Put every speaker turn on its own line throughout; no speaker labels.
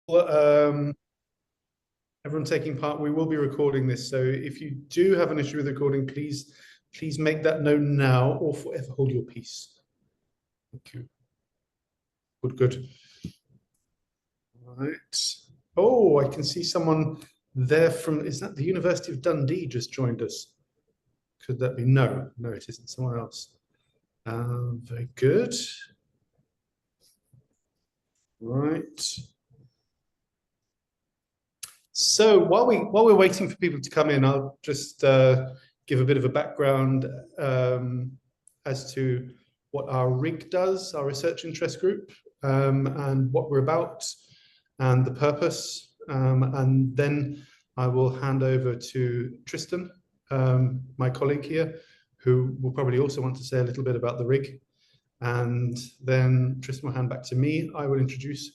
Well, everyone taking part, we will be recording this. So if you do have an issue with recording, please make that known now or forever hold your peace. Thank you. Good. All right. Oh, I can see someone there from, is that the University of Dundee just joined us? Could that be? No, it isn't. Someone else. Very good. Right. So while we're waiting for people to come in, I'll just give a bit of a background as to what our RIG does, our research interest group, and what we're about, and the purpose. And then I will hand over to Tristan, my colleague here, who will probably also want to say a little bit about the RIG. And then Tristan will hand back to me. I will introduce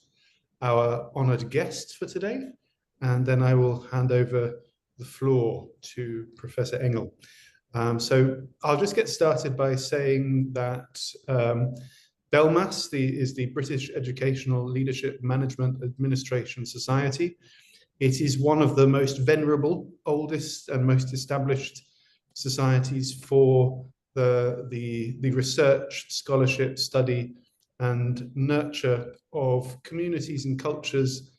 our honoured guest for today, and then I will hand over the floor to Professor Engel. So I'll just get started by saying that BELMAS is the British Educational Leadership Management Administration Society. It is one of the most venerable, oldest and most established societies for the research, scholarship, study and nurture of communities and cultures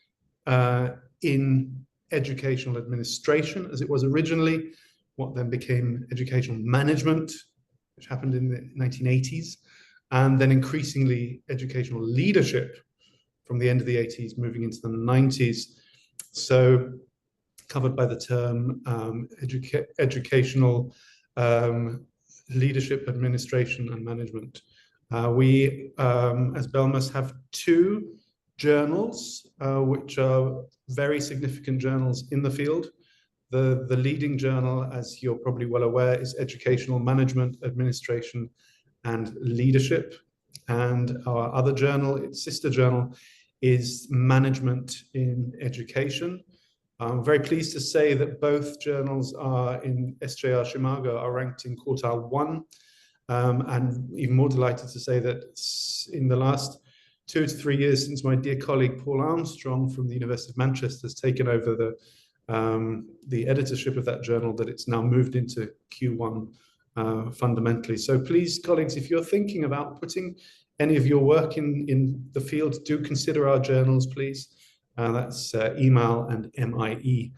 in educational administration, as it was originally, what then became educational management, which happened in the 1980s, and then increasingly educational leadership from the end of the 80s moving into the 90s. So covered by the term educational leadership, administration and management. We, as BELMAS, have two journals, which are very significant journals in the field. The leading journal, as you're probably well aware, is Educational Management, Administration and Leadership. And our other journal, its sister journal, is Management in Education. I'm very pleased to say that both journals are in SJR Shimago are ranked in quartile 1. And even more delighted to say that in the last 2 to 3 years, since my dear colleague Paul Armstrong from the University of Manchester has taken over the editorship of that journal, that it's now moved into Q1 fundamentally. So please, colleagues, if you're thinking about putting any of your work in the field, do consider our journals, please. That's email and MIE.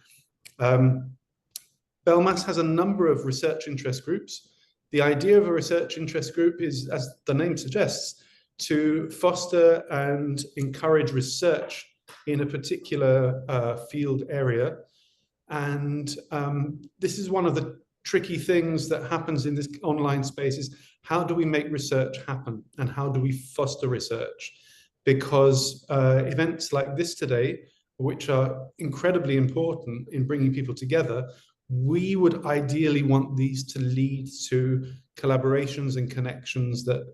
BELMAS has a number of research interest groups. The idea of a research interest group is, as the name suggests, to foster and encourage research in a particular field area. And this is one of the tricky things that happens in this online space is how do we make research happen and how do we foster research? Because events like this today, which are incredibly important in bringing people together, we would ideally want these to lead to collaborations and connections that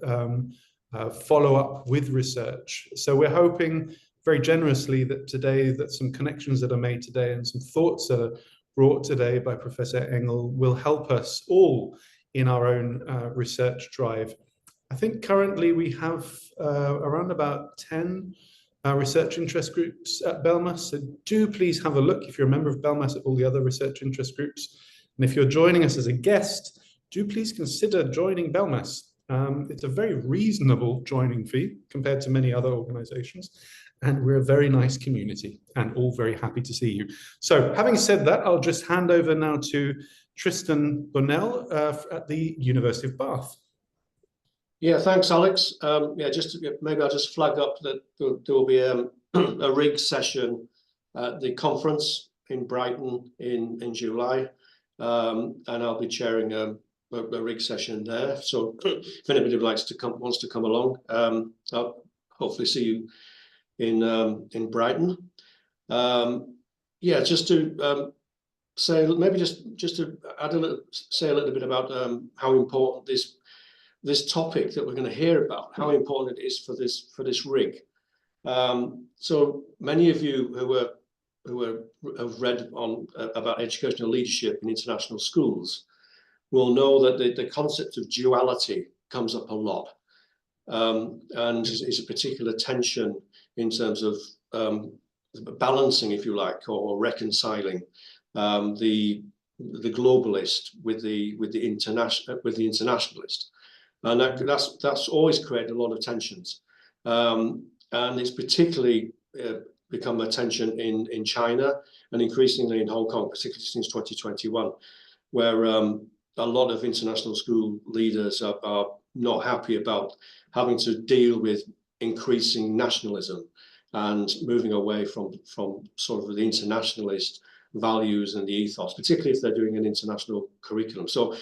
follow up with research. So we're hoping very generously that today, that some connections that are made today and some thoughts that are brought today by Professor Engel will help us all in our own research drive. I think currently we have around about 10 research interest groups at BELMAS. So do please have a look, if you're a member of BELMAS, at all the other research interest groups. And if you're joining us as a guest, do please consider joining BELMAS. It's a very reasonable joining fee compared to many other organizations. And we're a very nice community and all very happy to see you. So having said that, I'll just hand over now to Tristan Bonnell at the University of Bath.
Yeah, thanks, Alex. Yeah, maybe I'll just flag up that there will be a RIG session at the conference in Brighton in July, and I'll be chairing a RIG session there. So if anybody wants to come along, I'll hopefully see you in Brighton. Yeah, just to say, maybe just to add say a little bit about how important this topic that we're going to hear about, how important it is for this RIG. So many of you who have read about educational leadership in international schools will know that the concept of duality comes up a lot, and is a particular tension in terms of balancing, if you like, or reconciling the globalist with the internationalist, and that's always created a lot of tensions, and it's particularly become a tension in China and increasingly in Hong Kong, particularly since 2021, where a lot of international school leaders are not happy about having to deal with increasing nationalism and moving away from sort of the internationalist values and the ethos, particularly if they're doing an international curriculum. So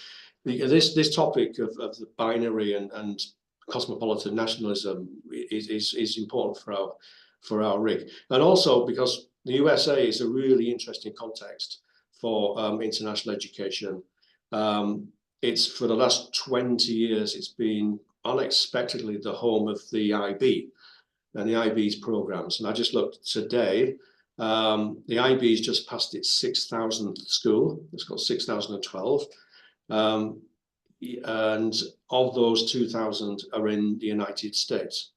this topic of the binary and cosmopolitan nationalism is important for our RIG, and also because the USA is a really interesting context for international education. It's for the last 20 years, it's been unexpectedly the home of the IB and the IB's programs. And I just looked today, the IB's just passed its 6,000th school. It's got 6,012. And of those, 2,000 are in the United States.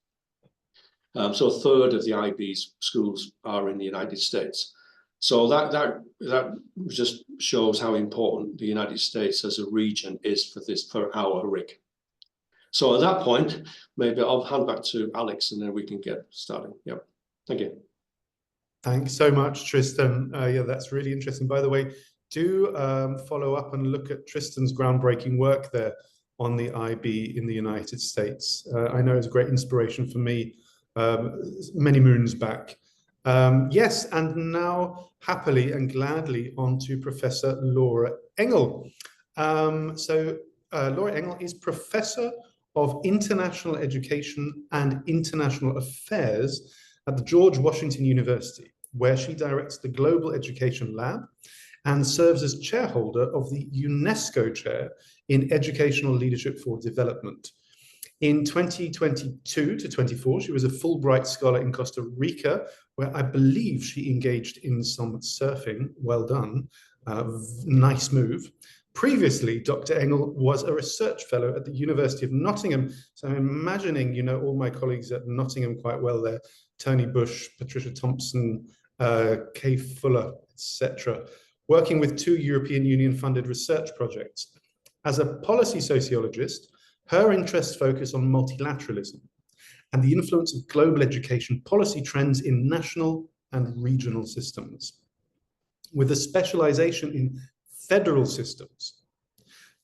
So a third of the IB's schools are in the United States. So that just shows how important the United States as a region is for our RIG. So at that point, maybe I'll hand back to Alex and then we can get started. Yeah, thank you.
Thanks so much, Tristan. Yeah, that's really interesting. By the way, do follow up and look at Tristan's groundbreaking work there on the IB in the United States. I know it's a great inspiration for me many moons back. Yes, and now happily and gladly on to Professor Laura Engel. Laura Engel is Professor of International Education and International Affairs at the George Washington University, where she directs the Global Education Lab and serves as chairholder of the UNESCO Chair in Educational Leadership for Development. In 2022 to 24, she was a Fulbright Scholar in Costa Rica, where I believe she engaged in some surfing. Well done. Nice move. Previously, Dr. Engel was a research fellow at the University of Nottingham. So I'm imagining, you know, all my colleagues at Nottingham quite well there, Tony Bush, Patricia Thompson, Kay Fuller, etc., working with 2 European Union funded research projects. As a policy sociologist, her interests focus on multilateralism and the influence of global education policy trends in national and regional systems, with a specialization in federal systems.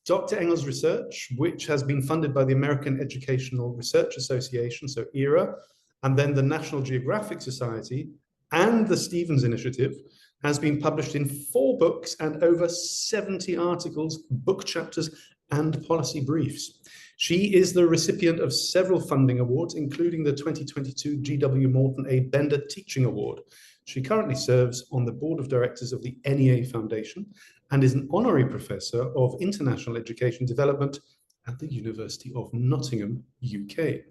Dr. Engel's research, which has been funded by the American Educational Research Association, so ERA, and then the National Geographic Society and the Stevens Initiative, has been published in 4 books and over 70 articles, book chapters, and policy briefs. She is the recipient of several funding awards, including the 2022 G.W. Morton A. Bender Teaching Award. She currently serves on the board of directors of the NEA Foundation and is an honorary professor of international education development at the University of Nottingham, UK.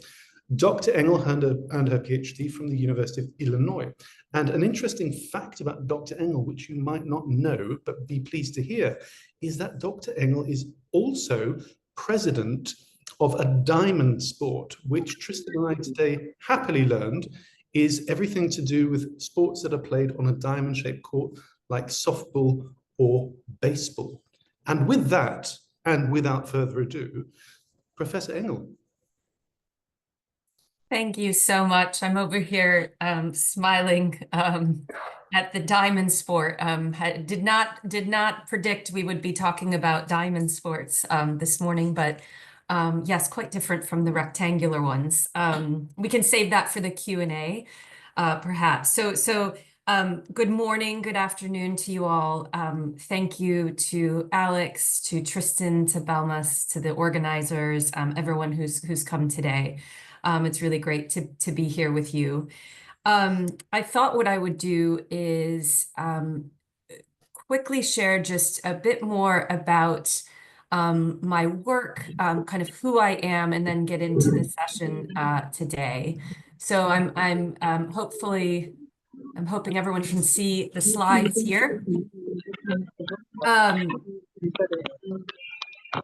Dr. Engel earned her PhD from the University of Illinois. And an interesting fact about Dr. Engel, which you might not know, but be pleased to hear, is that Dr. Engel is also president of a diamond sport, which Tristan and I today happily learned is everything to do with sports that are played on a diamond-shaped court, like softball or baseball. And with that, and without further ado, Professor Engel.
Thank you so much. I'm over here smiling at the diamond sport. Did not predict we would be talking about diamond sports this morning, but yes, quite different from the rectangular ones. We can save that for the Q&A, perhaps. So good morning, good afternoon to you all. Thank you to Alex, to Tristan, to Balmas, to the organizers, everyone who's come today. It's really great to be here with you. I thought what I would do is quickly share just a bit more about my work, kind of who I am, and then get into the session today. So I'm hoping everyone can see the slides here.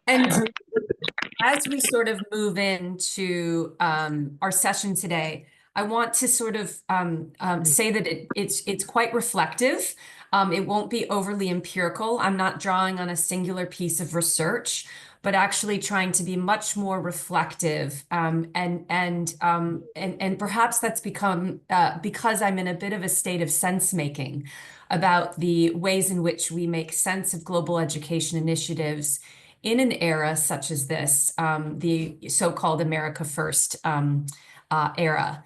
And as we sort of move into our session today, I want to sort of say that it's quite reflective. It won't be overly empirical. I'm not drawing on a singular piece of research, but actually trying to be much more reflective. And perhaps that's become because I'm in a bit of a state of sense making about the ways in which we make sense of global education initiatives in an era such as this, the so-called America First era.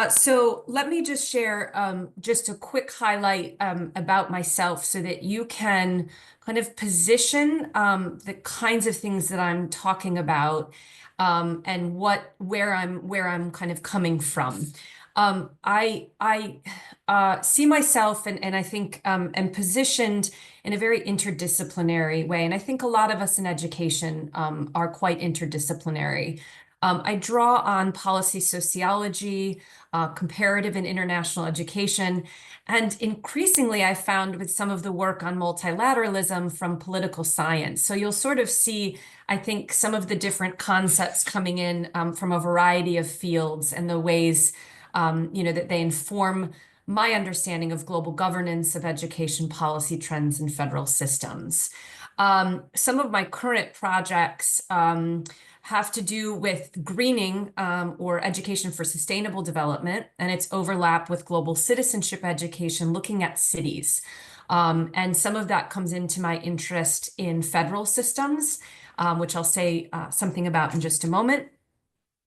So let me just share just a quick highlight about myself so that you can kind of position the kinds of things that I'm talking about and where I'm kind of coming from. I see myself and I think am positioned in a very interdisciplinary way, and I think a lot of us in education are quite interdisciplinary. I draw on policy sociology, comparative and international education, and increasingly I found with some of the work on multilateralism from political science. So you'll sort of see, I think, some of the different concepts coming in from a variety of fields and the ways that they inform my understanding of global governance of education policy trends and federal systems. Some of my current projects have to do with greening or education for sustainable development and its overlap with global citizenship education, looking at cities. And some of that comes into my interest in federal systems, which I'll say something about in just a moment,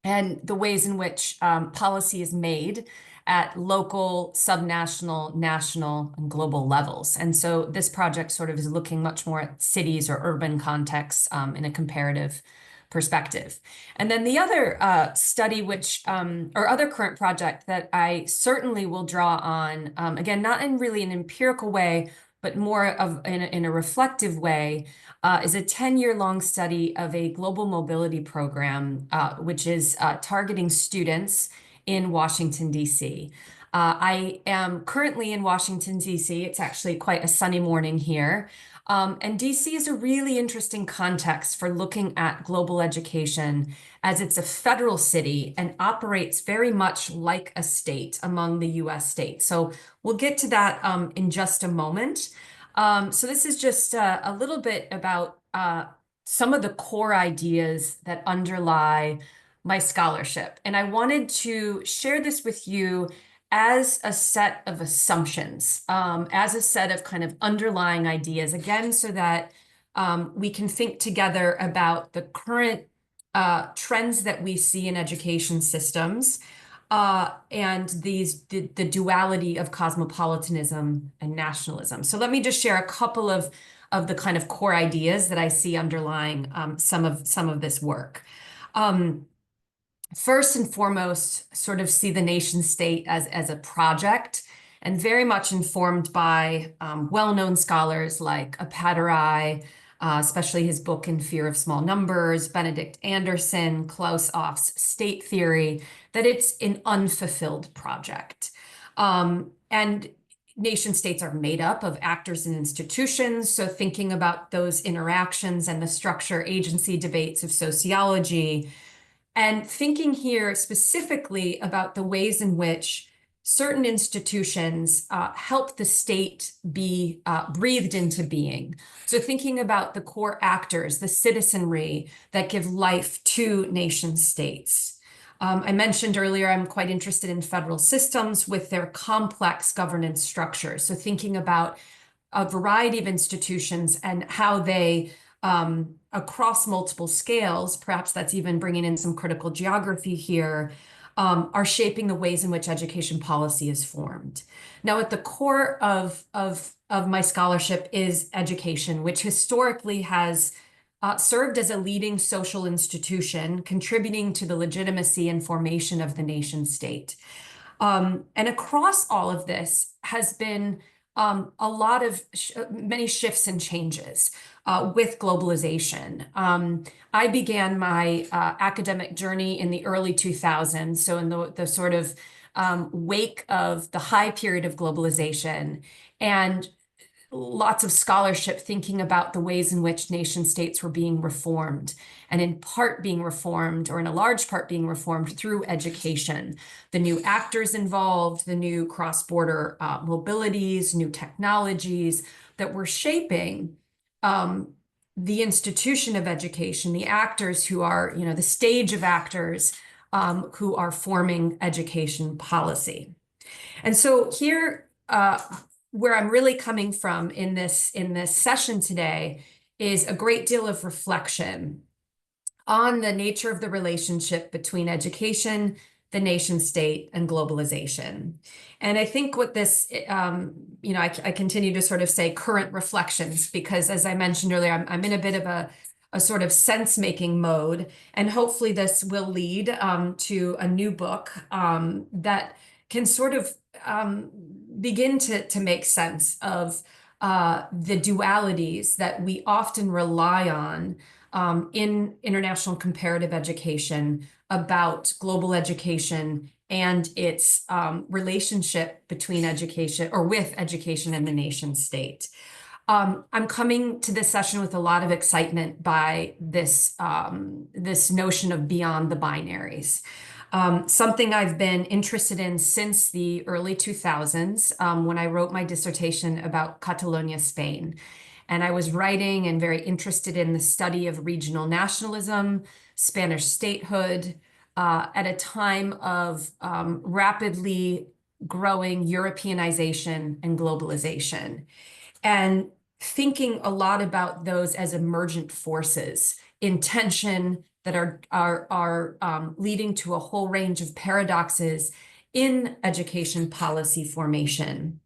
and the ways in which policy is made at local, subnational, national, and global levels. And so this project sort of is looking much more at cities or urban contexts in a comparative perspective. And then the other study, or other current project that I certainly will draw on, again, not in really an empirical way, but more of in a reflective way, is a 10-year-long study of a global mobility program, which is targeting students in Washington, D.C. I am currently in Washington, D.C. It's actually quite a sunny morning here. And DC is a really interesting context for looking at global education, as it's a federal city and operates very much like a state among the US states. So we'll get to that in just a moment. So this is just a little bit about some of the core ideas that underlie my scholarship. And I wanted to share this with you as a set of assumptions, as a set of kind of underlying ideas, again, so that we can think together about the current trends that we see in education systems and the duality of cosmopolitanism and nationalism. So let me just share a couple of the kind of core ideas that I see underlying some of this work. First and foremost, sort of see the nation state as a project, and very much informed by well-known scholars like Apatow, especially his book In Fear of Small Numbers, Benedict Anderson, Klaus Off's state theory, that it's an unfulfilled project. And nation states are made up of actors and institutions, so thinking about those interactions and the structure agency debates of sociology, and thinking here specifically about the ways in which certain institutions help the state be breathed into being. So thinking about the core actors, the citizenry that give life to nation states. I mentioned earlier, I'm quite interested in federal systems with their complex governance structures. So thinking about a variety of institutions and how they across multiple scales, perhaps that's even bringing in some critical geography here, are shaping the ways in which education policy is formed. Now, at the core of my scholarship is education, which historically has served as a leading social institution, contributing to the legitimacy and formation of the nation state. And across all of this has been a lot of many shifts and changes with globalization. I began my academic journey in the early 2000s, so in the sort of wake of the high period of globalization. And lots of scholarship thinking about the ways in which nation states were being reformed, and in part being reformed, or in a large part being reformed through education. The new actors involved, the new cross-border mobilities, new technologies that were shaping the institution of education, the actors who are, the stage of actors who are forming education policy. And so here, where I'm really coming from in this session today is a great deal of reflection on the nature of the relationship between education, the nation state, and globalization. And I think what this, I continue to sort of say current reflections, because as I mentioned earlier, I'm in a bit of a sort of sense-making mode, and hopefully this will lead to a new book that can sort of begin to make sense of the dualities that we often rely on in international comparative education about global education and its relationship between education, or with education, and the nation state. I'm coming to this session with a lot of excitement by this notion of beyond the binaries. Something I've been interested in since the early 2000s, when I wrote my dissertation about Catalonia, Spain. And I was writing and very interested in the study of regional nationalism, Spanish statehood, at a time of rapidly growing Europeanization and globalization. And thinking a lot about those as emergent forces in tension that are leading to a whole range of paradoxes in education policy formation.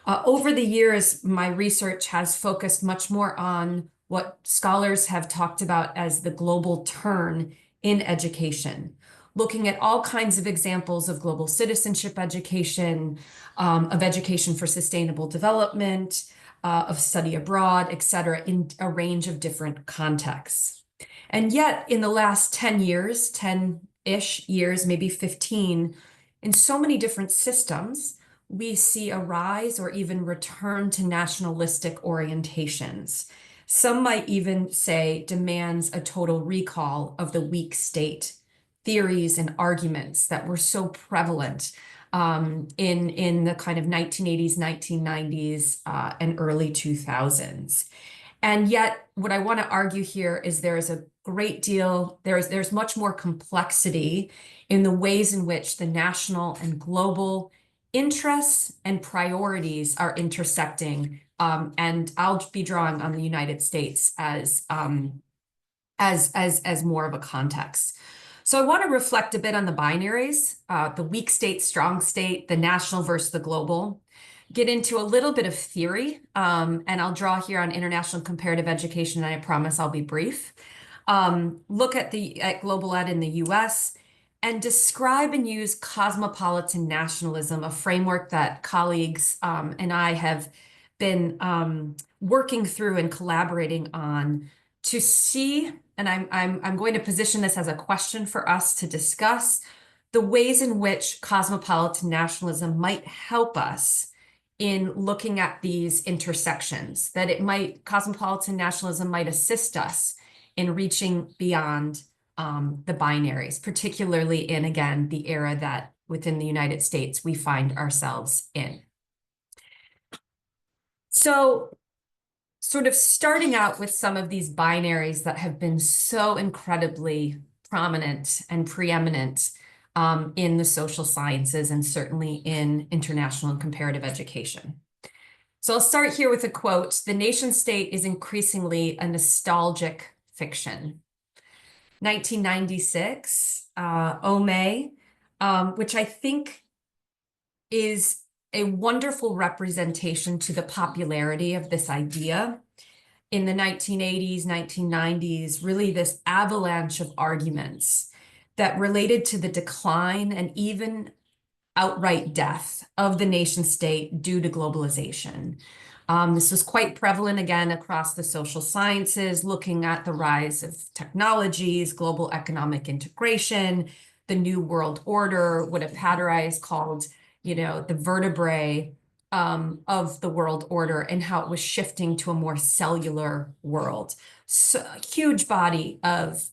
Over the years, my research has focused much more on what scholars have talked about as the global turn in education, looking at all kinds of examples of global citizenship education, of education for sustainable development, of study abroad, et cetera, in a range of different contexts. And yet, in the last 10 years, 10-ish years, maybe 15, in so many different systems, we see a rise or even return to nationalistic orientations. Some might even say demands a total recall of the weak state theories and arguments that were so prevalent in the kind of 1980s, 1990s, and early 2000s. And yet, what I want to argue here is there's a great deal, there's much more complexity in the ways in which the national and global interests and priorities are intersecting. And I'll be drawing on the United States as more of a context. So I want to reflect a bit on the binaries, the weak state, strong state, the national versus the global, get into a little bit of theory, and I'll draw here on international comparative education, and I promise I'll be brief. Look at global ed in the US, and describe and use cosmopolitan nationalism, a framework that colleagues and I have been working through and collaborating on to see, and I'm going to position this as a question for us to discuss, the ways in which cosmopolitan nationalism might help us in looking at these intersections, that cosmopolitan nationalism might assist us in reaching beyond the binaries, particularly in, again, the era that within the United States we find ourselves in. So, sort of starting out with some of these binaries that have been so incredibly prominent and preeminent in the social sciences, and certainly in international and comparative education. So I'll start here with a quote: "The nation state is increasingly a nostalgic fiction." 1996, Ome, which I think is a wonderful representation to the popularity of this idea. In the 1980s, 1990s, really this avalanche of arguments that related to the decline and even outright death of the nation state due to globalization. This was quite prevalent, again, across the social sciences, looking at the rise of technologies, global economic integration, the new world order, what Apatarai has called, the vertebrae of the world order and how it was shifting to a more cellular world. So a huge body of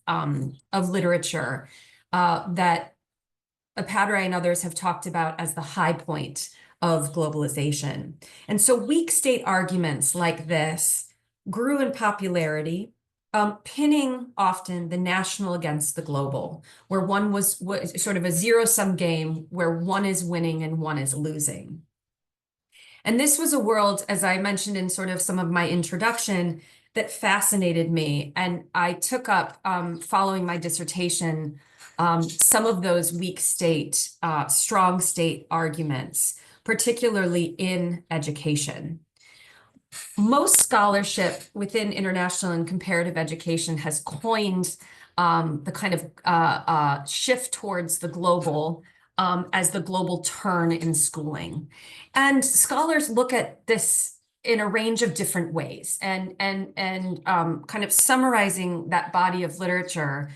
literature that Padre and others have talked about as the high point of globalization. And so weak state arguments like this grew in popularity, pinning often the national against the global, where one was sort of a zero-sum game where one is winning and one is losing. And this was a world, as I mentioned in sort of some of my introduction, that fascinated me. And I took up, following my dissertation, some of those weak state, strong state arguments, particularly in education. Most scholarship within international and comparative education has coined the kind of shift towards the global as the global turn in schooling. And scholars look at this in a range of different ways. And kind of summarizing that body of literature,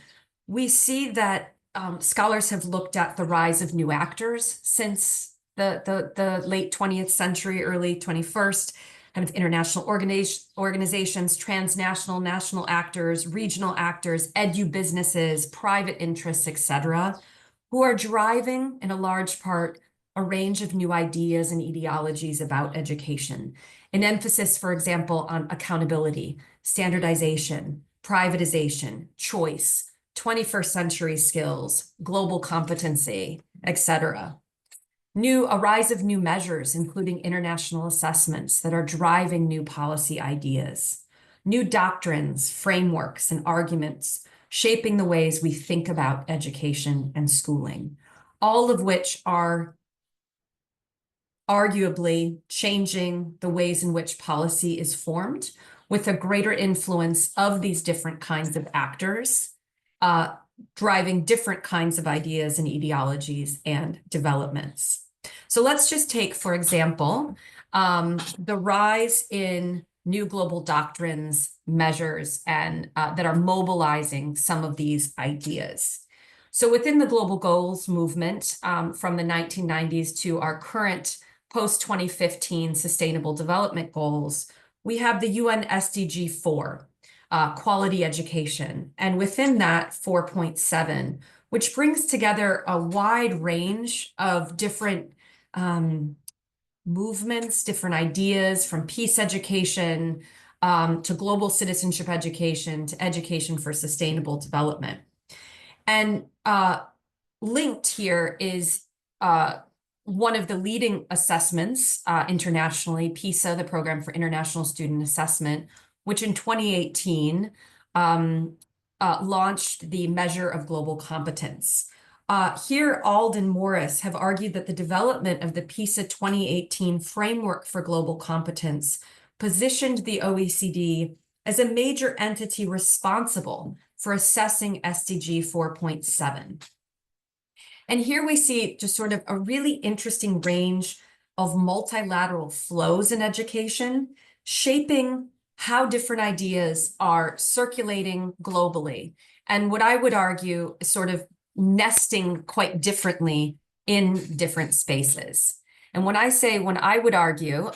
we see that scholars have looked at the rise of new actors since the late 20th century, early 21st, kind of international organizations, transnational, national actors, regional actors, edu businesses, private interests, etc., who are driving, in a large part, a range of new ideas and ideologies about education. An emphasis, for example, on accountability, standardization, privatization, choice, 21st century skills, global competency, etc. A rise of new measures, including international assessments that are driving new policy ideas, new doctrines, frameworks, and arguments shaping the ways we think about education and schooling, all of which are arguably changing the ways in which policy is formed, with a greater influence of these different kinds of actors, driving different kinds of ideas and ideologies and developments. So let's just take, for example, the rise in new global doctrines, measures, and that are mobilizing some of these ideas. So within the global goals movement from the 1990s to our current post-2015 sustainable development goals, we have the UN SDG 4, quality education, and within that 4.7, which brings together a wide range of different movements, different ideas, from peace education to global citizenship education to education for sustainable development. And linked here is one of the leading assessments internationally, PISA, the Program for International Student Assessment, which in 2018 launched the measure of global competence. Here, Ald and Morris have argued that the development of the PISA 2018 framework for global competence positioned the OECD as a major entity responsible for assessing SDG 4.7. And here we see just sort of a really interesting range of multilateral flows in education, shaping how different ideas are circulating globally. And what I would argue is sort of nesting quite differently in different spaces. And when I say, when I would argue,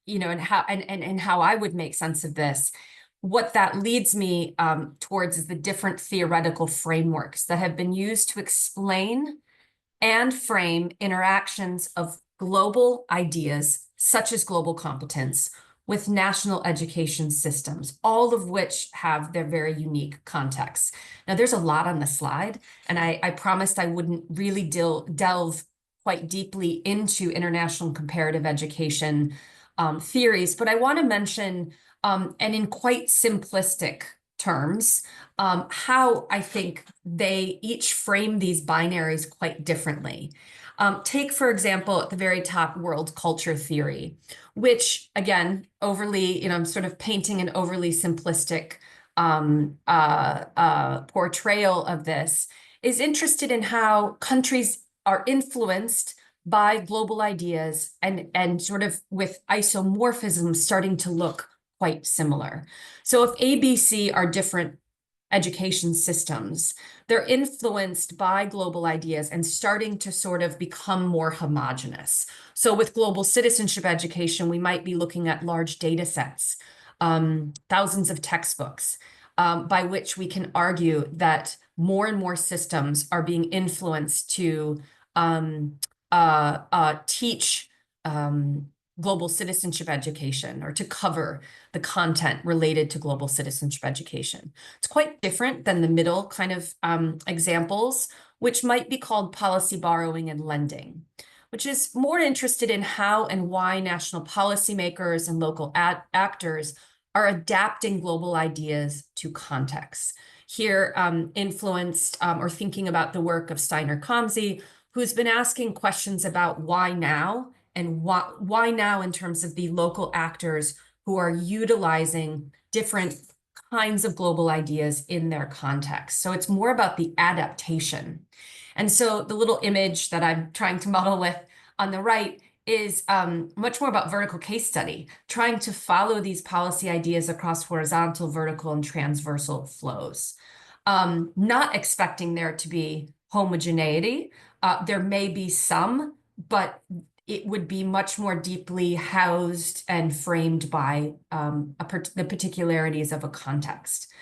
you know, and how I would make sense of this, what that leads me towards is the different theoretical frameworks that have been used to explain and frame interactions of global ideas, such as global competence, with national education systems, all of which have their very unique contexts. Now, there's a lot on the slide, and I promised I wouldn't really delve quite deeply into international and comparative education theories, but I want to mention, and in quite simplistic terms, how I think they each frame these binaries quite differently. Take, for example, at the very top, world culture theory, which, again, overly, you know, I'm sort of painting an overly simplistic portrayal of this, is interested in how countries are influenced by global ideas and sort of with isomorphism starting to look quite similar. So if ABC are different education systems. They're influenced by global ideas and starting to sort of become more homogenous. So with global citizenship education, we might be looking at large data sets, thousands of textbooks, by which we can argue that more and more systems are being influenced to teach global citizenship education, or to cover the content related to global citizenship education. It's quite different than the middle kind of examples, which might be called policy borrowing and lending, which is more interested in how and why national policymakers and local actors are adapting global ideas to contexts. Here, influenced or thinking about the work of Steiner Kamsi, who's been asking questions about why now, and why now in terms of the local actors who are utilizing different kinds of global ideas in their context. So it's more about the adaptation. And so the little image that I'm trying to model with on the right is much more about vertical case study, trying to follow these policy ideas across horizontal, vertical, and transversal flows. Not expecting there to be homogeneity. There may be some, but it would be much more deeply housed and framed by the particularities of a context.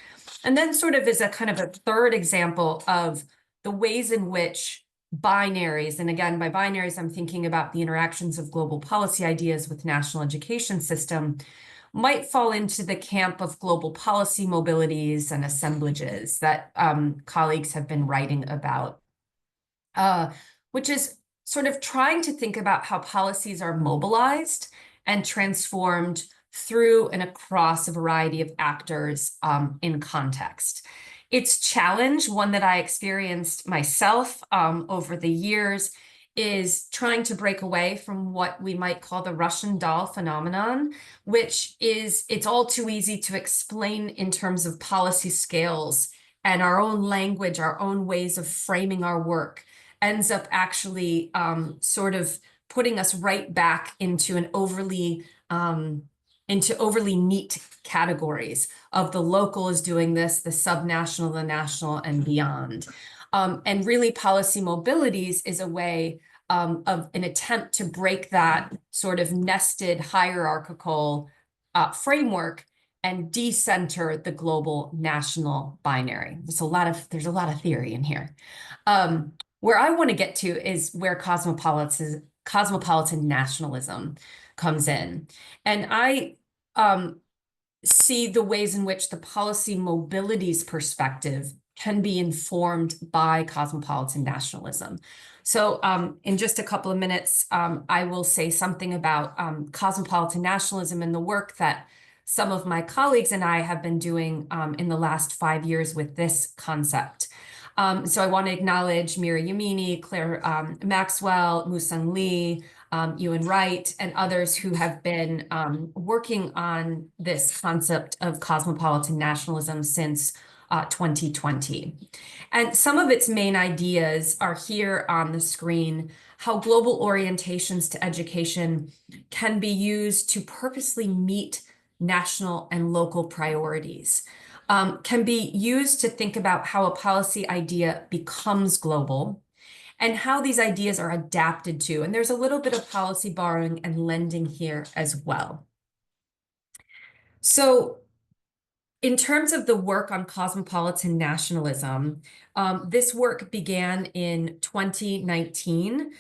And then sort of as a kind of a third example of the ways in which binaries, and again, by binaries, I'm thinking about the interactions of global policy ideas with national education system, might fall into the camp of global policy mobilities and assemblages that colleagues have been writing about, which is sort of trying to think about how policies are mobilized and transformed through and across a variety of actors in context. Its challenge, one that I experienced myself over the years, is trying to break away from what we might call the Russian doll phenomenon, which is, it's all too easy to explain in terms of policy scales, and our own language, our own ways of framing our work ends up actually sort of putting us right back into an overly neat categories of the local is doing this, the subnational, the national, and beyond. And really policy mobilities is a way of an attempt to break that sort of nested hierarchical framework and decenter the global national binary. There's a lot of theory in here. Where I want to get to is where cosmopolitan nationalism comes in. And I see the ways in which the policy mobilities perspective can be informed by cosmopolitan nationalism. So in just a couple of minutes, I will say something about cosmopolitan nationalism and the work that some of my colleagues and I have been doing in the last 5 years with this concept. So I want to acknowledge Mira Yamini, Claire Maxwell, Musung Lee, Ewan Wright, and others who have been working on this concept of cosmopolitan nationalism since 2020. And some of its main ideas are here on the screen: how global orientations to education can be used to purposely meet national and local priorities. Can be used to think about how a policy idea becomes global, and how these ideas are adapted to. And there's a little bit of policy borrowing and lending here as well. So in terms of the work on cosmopolitan nationalism, this work began in 2019,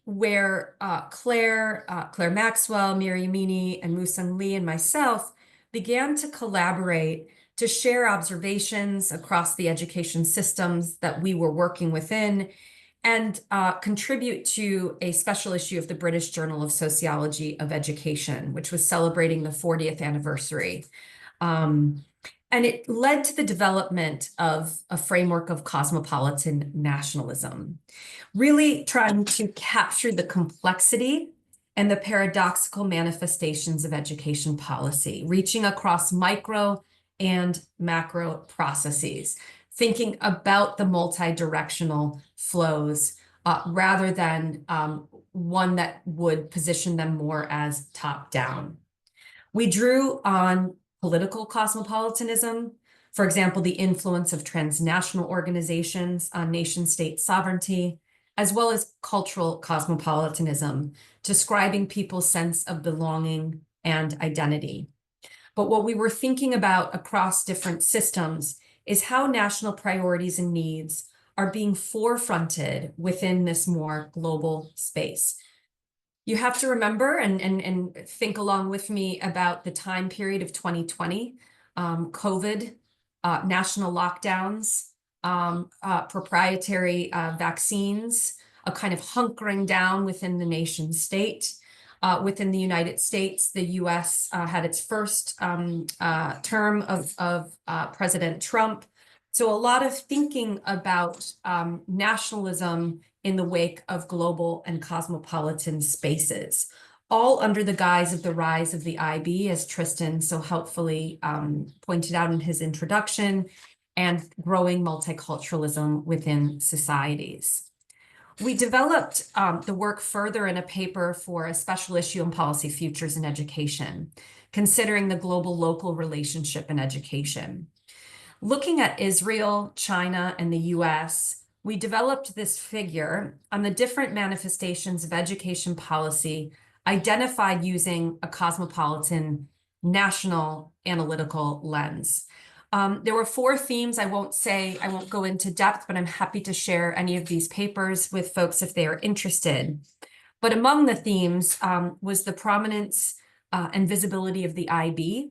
where Claire Maxwell, Mira Yamini, and Musung Lee and myself began to collaborate to share observations across the education systems that we were working within, and contribute to a special issue of the British Journal of Sociology of Education, which was celebrating the 40th anniversary. And it led to the development of a framework of cosmopolitan nationalism, really trying to capture the complexity and the paradoxical manifestations of education policy, reaching across micro and macro processes, thinking about the multi-directional flows rather than one that would position them more as top-down. We drew on political cosmopolitanism, For example, the influence of transnational organizations on nation-state sovereignty, as well as cultural cosmopolitanism, describing people's sense of belonging and identity. But what we were thinking about across different systems is how national priorities and needs are being forefronted within this more global space. You have to remember and think along with me about the time period of 2020, COVID, national lockdowns, proprietary vaccines, a kind of hunkering down within the nation state. Within the United States, the US had its first term of President Trump. So a lot of thinking about nationalism in the wake of global and cosmopolitan spaces, all under the guise of the rise of the IB, as Tristan so helpfully pointed out in his introduction, and growing multiculturalism within societies. We developed the work further in a paper for a special issue on policy futures in education, considering the global-local relationship in education. Looking at Israel, China, and the US, we developed this figure on the different manifestations of education policy identified using a cosmopolitan national analytical lens. There were 4 themes. I won't go into depth, but I'm happy to share any of these papers with folks if they are interested. But among the themes was the prominence and visibility of the IB,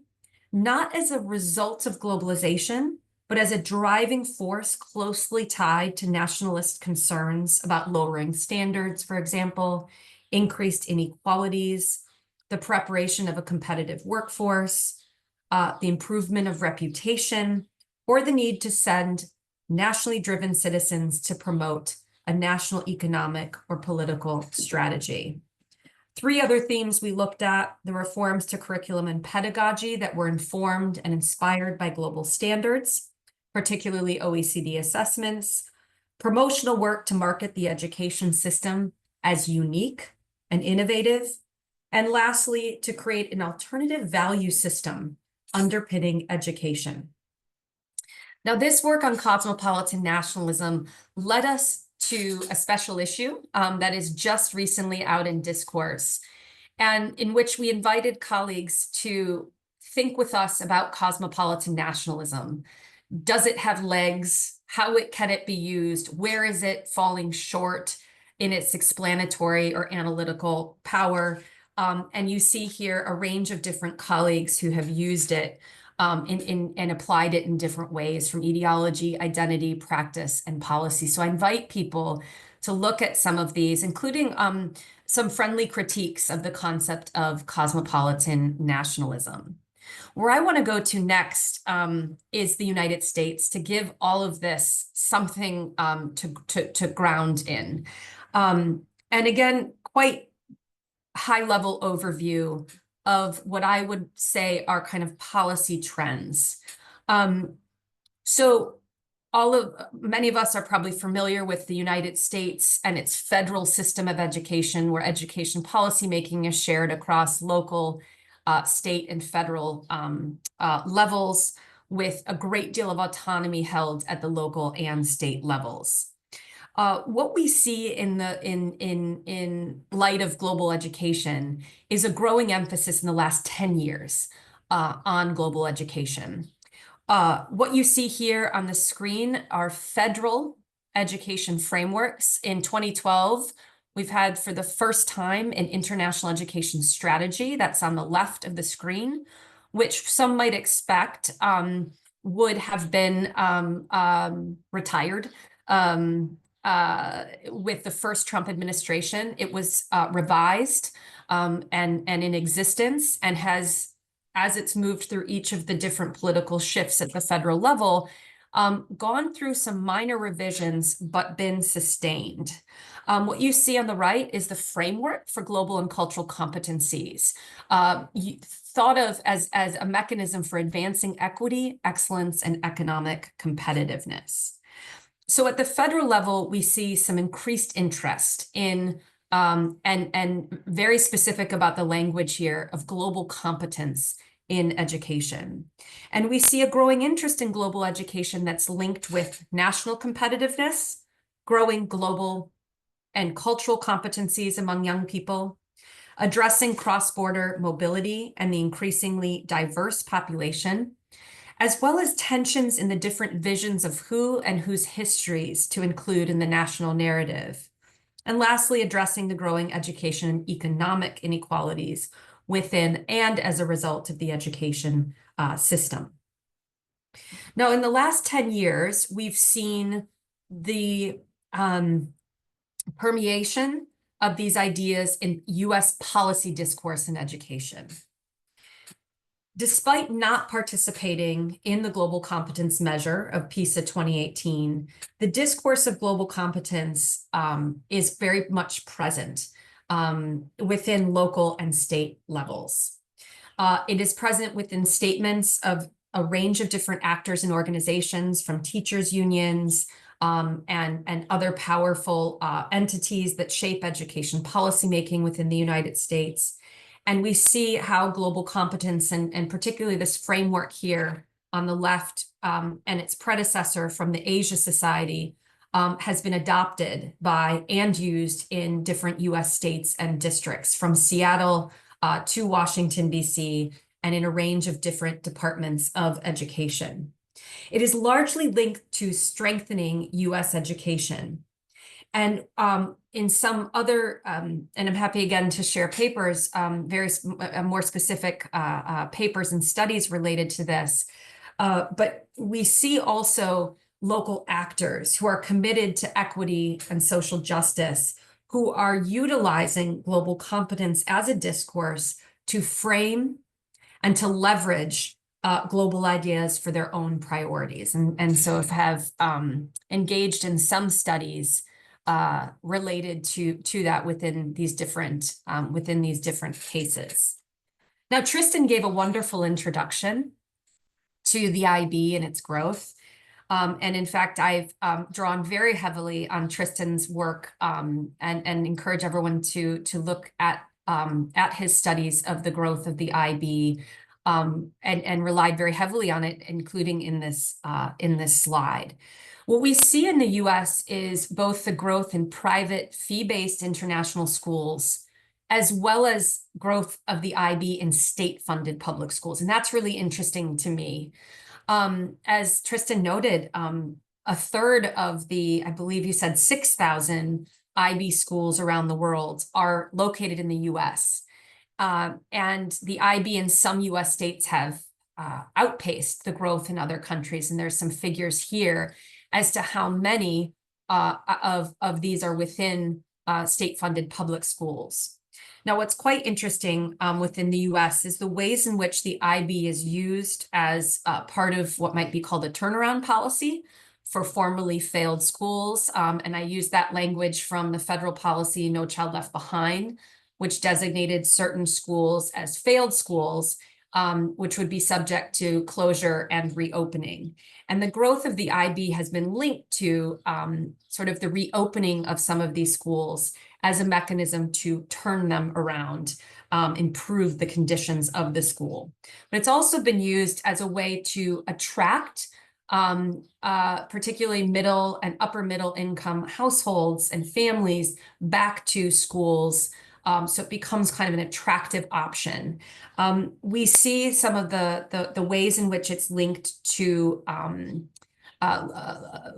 not as a result of globalization, but as a driving force closely tied to nationalist concerns about lowering standards, for example, increased inequalities, the preparation of a competitive workforce, the improvement of reputation, or the need to send nationally driven citizens to promote a national economic or political strategy. 3 other themes we looked at: the reforms to curriculum and pedagogy that were informed and inspired by global standards, particularly OECD assessments, promotional work to market the education system as unique and innovative, and lastly, to create an alternative value system underpinning education. Now, this work on cosmopolitan nationalism led us to a special issue that is just recently out in discourse, and in which we invited colleagues to think with us about cosmopolitan nationalism. Does it have legs? How can it be used? Where is it falling short in its explanatory or analytical power? And you see here a range of different colleagues who have used it and applied it in different ways, from ideology, identity, practice, and policy. So I invite people to look at some of these, including some friendly critiques of the concept of cosmopolitan nationalism. Where I want to go to next is the United States, to give all of this something to ground in. And again, quite high-level overview of what I would say are kind of policy trends. So many of us are probably familiar with the United States and its federal system of education, where education policymaking is shared across local, state, and federal levels, with a great deal of autonomy held at the local and state levels. What we see in light of global education is a growing emphasis in the last 10 years on global education. What you see here on the screen are federal education frameworks. In 2012, we've had, for the first time, an international education strategy that's on the left of the screen, which some might expect would have been retired. With the first Trump administration. It was revised and in existence, and has, as it's moved through each of the different political shifts at the federal level, gone through some minor revisions, but been sustained. What you see on the right is the framework for global and cultural competencies, thought of as a mechanism for advancing equity, excellence, and economic competitiveness. So at the federal level, we see some increased interest in, and very specific about the language here, of global competence in education. And we see a growing interest in global education that's linked with national competitiveness, growing global and cultural competencies among young people, addressing cross-border mobility and the increasingly diverse population, as well as tensions in the different visions of who and whose histories to include in the national narrative. And lastly, addressing the growing education and economic inequalities within and as a result of the education system. Now, in the last 10 years, we've seen the permeation of these ideas in US policy discourse in education. Despite not participating in the global competence measure of PISA 2018, the discourse of global competence is very much present within local and state levels. It is present within statements of a range of different actors and organizations, from teachers' unions and other powerful entities that shape education policymaking within the United States. And we see how global competence and particularly this framework here on the left and its predecessor from the Asia Society has been adopted by and used in different US states and districts, from Seattle to Washington, DC, and in a range of different departments of education. It is largely linked to strengthening US education. And in some other, and I'm happy again to share papers, various more specific papers and studies related to this. But we see also local actors who are committed to equity and social justice, who are utilizing global competence as a discourse to frame and to leverage global ideas for their own priorities. And so have engaged in some studies related to that within these different cases. Now, Tristan gave a wonderful introduction to the IB and its growth. And in fact, I've drawn very heavily on Tristan's work and encourage everyone to look at his studies of the growth of the IB and relied very heavily on it, including in this slide. What we see in the US is both the growth in private fee-based international schools, as well as growth of the IB in state-funded public schools. And that's really interesting to me. As Tristan noted, a third of the, I believe you said 6,000 IB schools around the world are located in the US. And the IB in some US states have outpaced the growth in other countries. And there's some figures here as to how many of these are within state-funded public schools. Now, what's quite interesting within the US is the ways in which the IB is used as part of what might be called a turnaround policy for formerly failed schools. And I use that language from the federal policy, No Child Left Behind, which designated certain schools as failed schools, which would be subject to closure and reopening. And the growth of the IB has been linked to sort of the reopening of some of these schools as a mechanism to turn them around, improve the conditions of the school. But it's also been used as a way to attract particularly middle and upper middle income households and families back to schools. So it becomes kind of an attractive option. We see some of the ways in which it's linked to,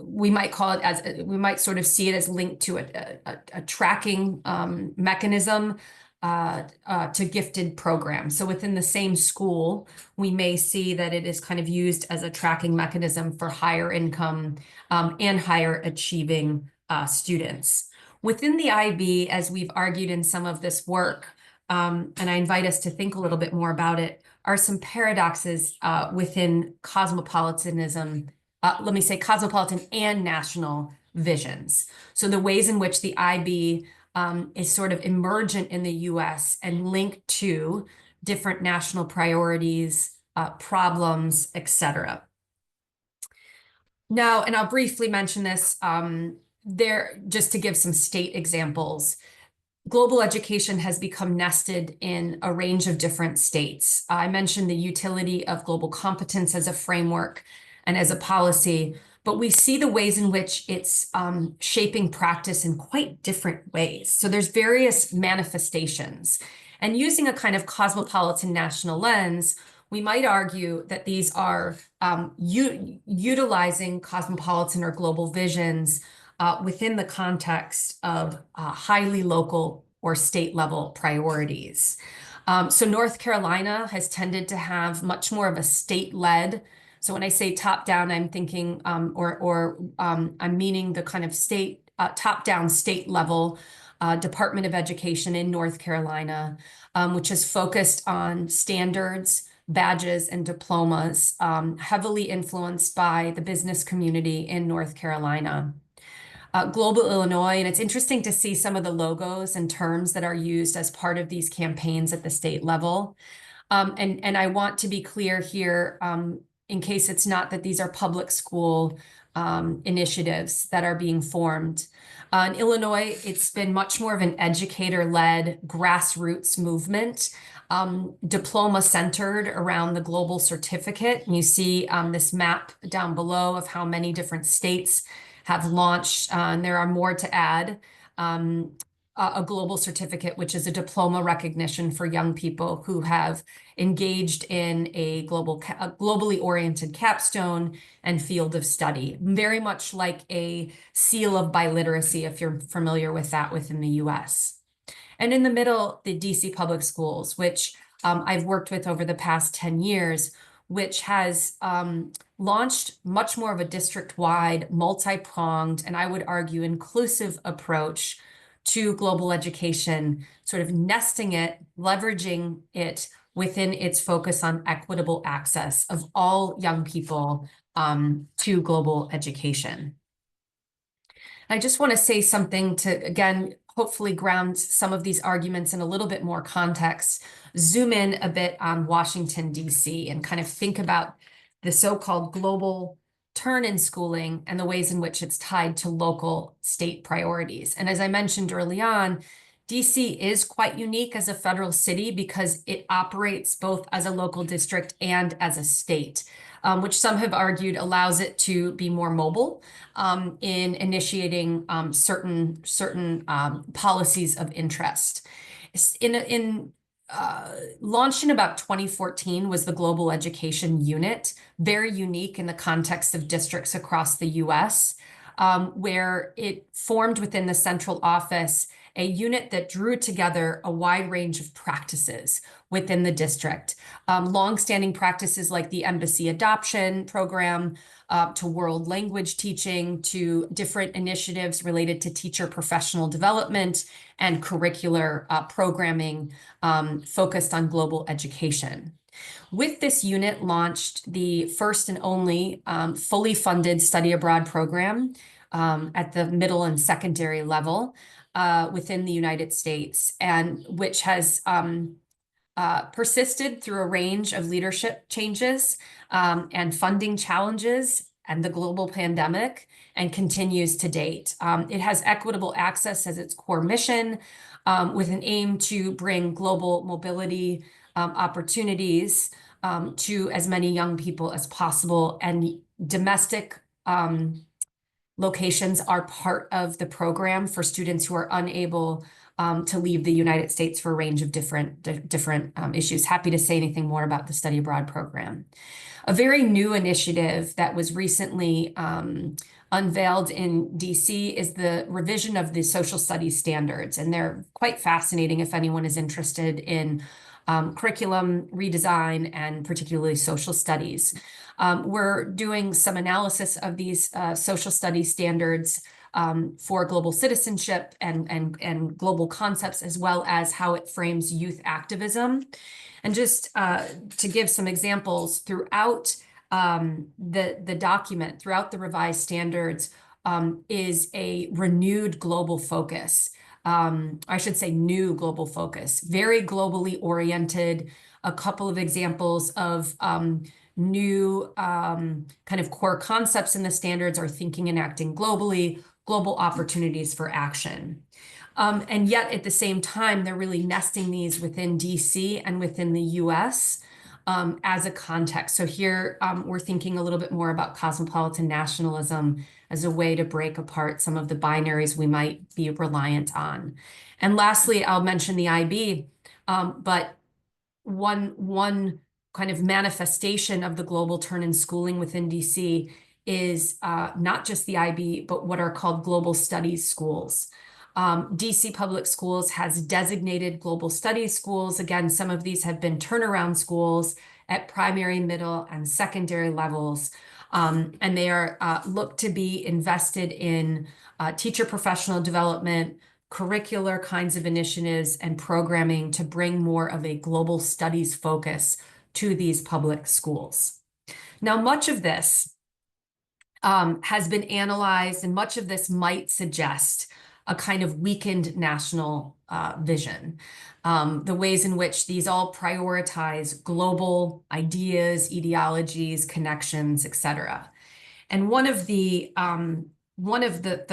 we might call it as, we might sort of see it as linked to a tracking mechanism to gifted programs. So within the same school, we may see that it is kind of used as a tracking mechanism for higher income and higher achieving students. Within the IB, as we've argued in some of this work, and I invite us to think a little bit more about it, are some paradoxes within cosmopolitanism, let me say cosmopolitan and national visions. So the ways in which the IB is sort of emergent in the US and linked to different national priorities, problems, etc. Now, and I'll briefly mention this, there, just to give some state examples, global education has become nested in a range of different states. I mentioned the utility of global competence as a framework and as a policy, but we see the ways in which it's shaping practice in quite different ways. So there's various manifestations. And using a kind of cosmopolitan national lens, we might argue that these are utilizing cosmopolitan or global visions within the context of highly local or state level priorities. So North Carolina has tended to have much more of a state-led. So when I say top-down, I'm thinking, I'm meaning the kind of state, top-down state level Department of Education in North Carolina, which is focused on standards, badges, and diplomas, heavily influenced by the business community in North Carolina. Global Illinois, and it's interesting to see some of the logos and terms that are used as part of these campaigns at the state level. And I want to be clear here, in case it's not that these are public school initiatives that are being formed. In Illinois, it's been much more of an educator-led grassroots movement, diploma-centered around the global certificate. And you see this map down below of how many different states have launched, and there are more to add, a global certificate, which is a diploma recognition for young people who have engaged in a globally oriented capstone and field of study, very much like a seal of biliteracy, if you're familiar with that within the US. And in the middle, the DC Public Schools, which I've worked with over the past 10 years, which has launched much more of a district-wide, multi-pronged, and I would argue inclusive approach to global education, sort of nesting it, leveraging it within its focus on equitable access of all young people to global education. I just want to say something to, again, hopefully ground some of these arguments in a little bit more context, zoom in a bit on Washington, D.C., and kind of think about the so-called global turn in schooling and the ways in which it's tied to local state priorities. And as I mentioned early on, D.C. is quite unique as a federal city because it operates both as a local district and as a state, which some have argued allows it to be more mobile in initiating certain policies of interest. Launched in about 2014 was the Global Education Unit, very unique in the context of districts across the US, where it formed within the central office a unit that drew together a wide range of practices within the district. Longstanding practices like the embassy adoption program, to world language teaching, to different initiatives related to teacher professional development and curricular programming focused on global education. With this unit launched the first and only fully funded study abroad program at the middle and secondary level within the United States, and which has persisted through a range of leadership changes and funding challenges and the global pandemic, and continues to date. It has equitable access as its core mission, with an aim to bring global mobility opportunities to as many young people as possible, and domestic locations are part of the program for students who are unable to leave the United States for a range of different issues. Happy to say anything more about the study abroad program. A very new initiative that was recently unveiled in DC is the revision of the social studies standards, and they're quite fascinating if anyone is interested in curriculum redesign and particularly social studies. We're doing some analysis of these social studies standards for global citizenship and global concepts, as well as how it frames youth activism. And just to give some examples, throughout the document, throughout the revised standards, is a renewed global focus. I should say new global focus, very globally oriented. A couple of examples of new kind of core concepts in the standards are thinking and acting globally, global opportunities for action. And yet at the same time, they're really nesting these within DC and within the US as a context. So here we're thinking a little bit more about cosmopolitan nationalism as a way to break apart some of the binaries we might be reliant on. And lastly, I'll mention the IB, but one kind of manifestation of the global turn in schooling within DC is not just the IB, but what are called global studies schools. DC Public Schools has designated global studies schools. Again, some of these have been turnaround schools at primary, middle, and secondary levels. And they are looked to be invested in teacher professional development, curricular kinds of initiatives, and programming to bring more of a global studies focus to these public schools. Now, much of this has been analyzed, and much of this might suggest a kind of weakened national vision. The ways in which these all prioritize global ideas, ideologies, connections, etc. And one of the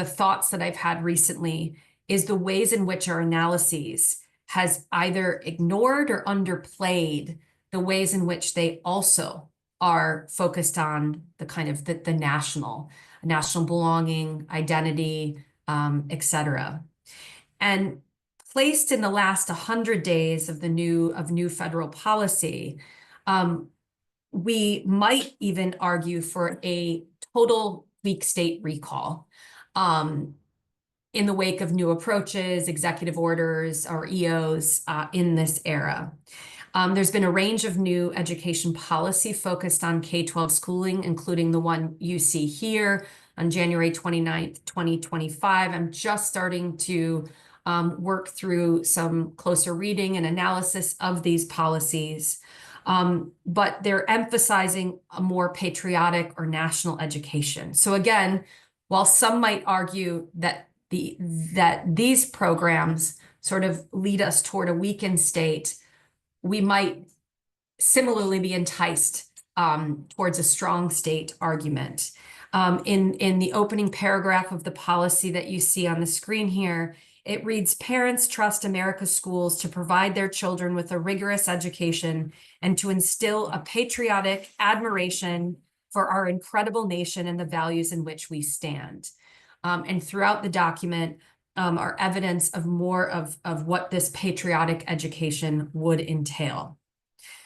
thoughts that I've had recently is the ways in which our analyses has either ignored or underplayed the ways in which they also are focused on the kind of the national belonging, identity, etc. And placed in the last 100 days of new federal policy, we might even argue for a total weak state recall in the wake of new approaches, executive orders, or EOs in this era. There's been a range of new education policy focused on K-12 schooling, including the one you see here on January 29th, 2025. I'm just starting to work through some closer reading and analysis of these policies. But they're emphasizing a more patriotic or national education. So again, while some might argue that these programs sort of lead us toward a weakened state, we might similarly be enticed towards a strong state argument. In the opening paragraph of the policy that you see on the screen here, it reads, "Parents trust America's schools to provide their children with a rigorous education and to instill a patriotic admiration for our incredible nation and the values in which we stand." And throughout the document are evidence of more of what this patriotic education would entail.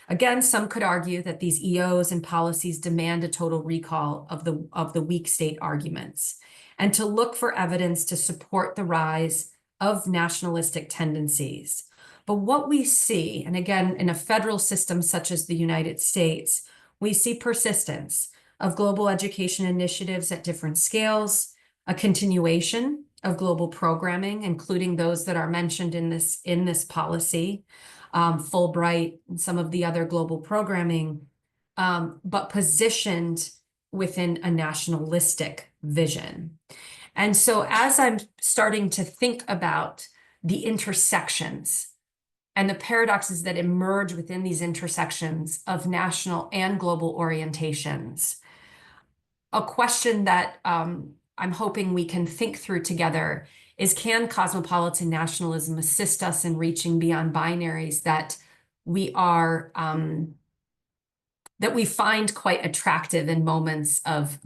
Again, some could argue that these EOs and policies demand a total recall of the weak state arguments, and to look for evidence to support the rise of nationalistic tendencies. But what we see, and again, in a federal system such as the United States, we see persistence of global education initiatives at different scales, a continuation of global programming, including those that are mentioned in this policy, Fulbright, and some of the other global programming, but positioned within a nationalistic vision. And so as I'm starting to think about the intersections and the paradoxes that emerge within these intersections of national and global orientations, a question that I'm hoping we can think through together is, can cosmopolitan nationalism assist us in reaching beyond binaries that we are that we find quite attractive in moments of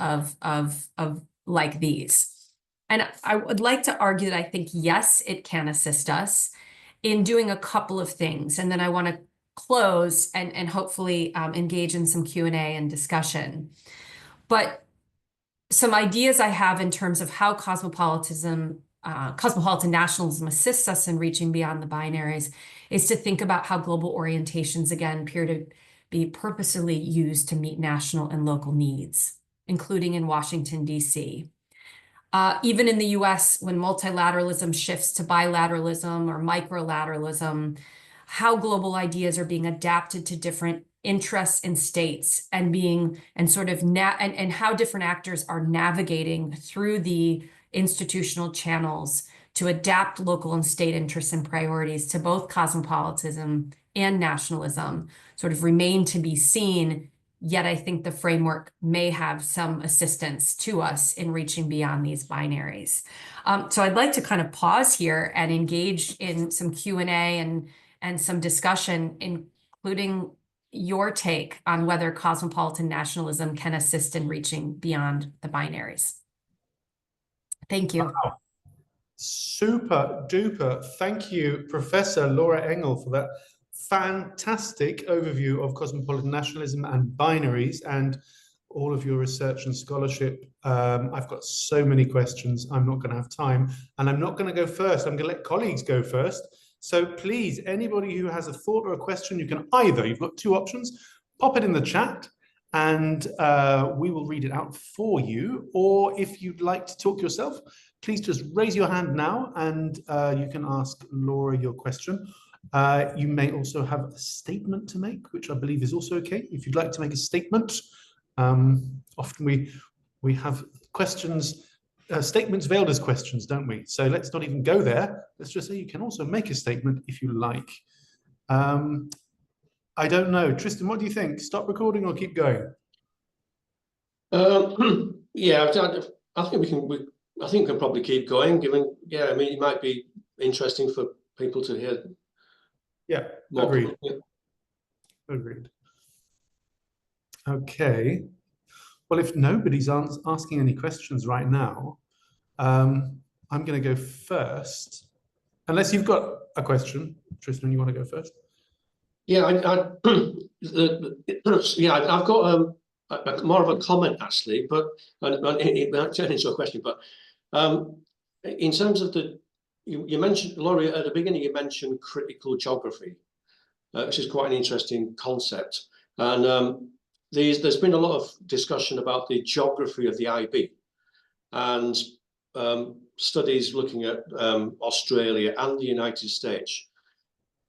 like these? And I would like to argue that I think, yes, it can assist us in doing a couple of things. And then I want to close and hopefully engage in some Q&A and discussion. But some ideas I have in terms of how cosmopolitan nationalism assists us in reaching beyond the binaries is to think about how global orientations, again, appear to be purposely used to meet national and local needs, including in Washington, D.C. Even in the US, when multilateralism shifts to bilateralism or microlateralism, how global ideas are being adapted to different interests in states and how different actors are navigating through the institutional channels to adapt local and state interests and priorities to both cosmopolitanism and nationalism sort of remain to be seen Yet I think the framework may have some assistance to us in reaching beyond these binaries. So I'd like to kind of pause here and engage in some Q&A and some discussion, including your take on whether cosmopolitan nationalism can assist in reaching beyond the binaries. Thank you.
Wow. Super duper. Thank you, Professor Laura Engel, for that fantastic overview of cosmopolitan nationalism and binaries and all of your research and scholarship. I've got so many questions. I'm not going to have time, and I'm not going to go first. I'm going to let colleagues go first. So please, anybody who has a thought or a question, you can either, you've got two options, pop it in the chat and we will read it out for you. Or if you'd like to talk yourself, please just raise your hand now and you can ask Laura your question. You may also have a statement to make, which I believe is also okay. If you'd like to make a statement, often we have questions, statements veiled as questions, don't we? So let's not even go there. Let's just say you can also make a statement if you like. I don't know. Tristan, what do you think? Stop recording or keep going?
Yeah, I think I think we can probably keep going, given, yeah, I mean, it might be interesting for people to hear.
Yeah, agreed. Agreed. Okay. Well, if nobody's asking any questions right now, I'm going to go first. Unless you've got a question, Tristan, you want to go first?
Yeah, yeah, I've got more of a comment actually, but it might turn into a question. But in terms of you mentioned, Laura, at the beginning you mentioned critical geography, which is quite an interesting concept. And there's been a lot of discussion about the geography of the IB, and studies looking at Australia and the United States,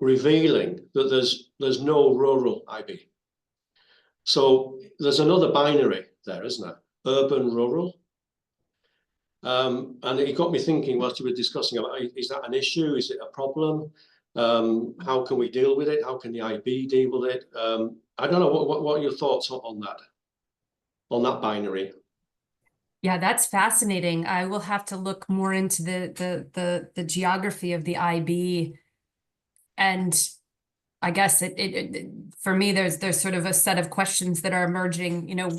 revealing that there's no rural IB. So there's another binary there, isn't there? Urban, rural. And it got me thinking whilst you were discussing about, is that an issue? Is it a problem? How can we deal with it? How can the IB deal with it? I don't know, what are your thoughts on that binary?
Yeah, that's fascinating. I will have to look more into the geography of the IB. And I guess for me, there's sort of a set of questions that are emerging. You know,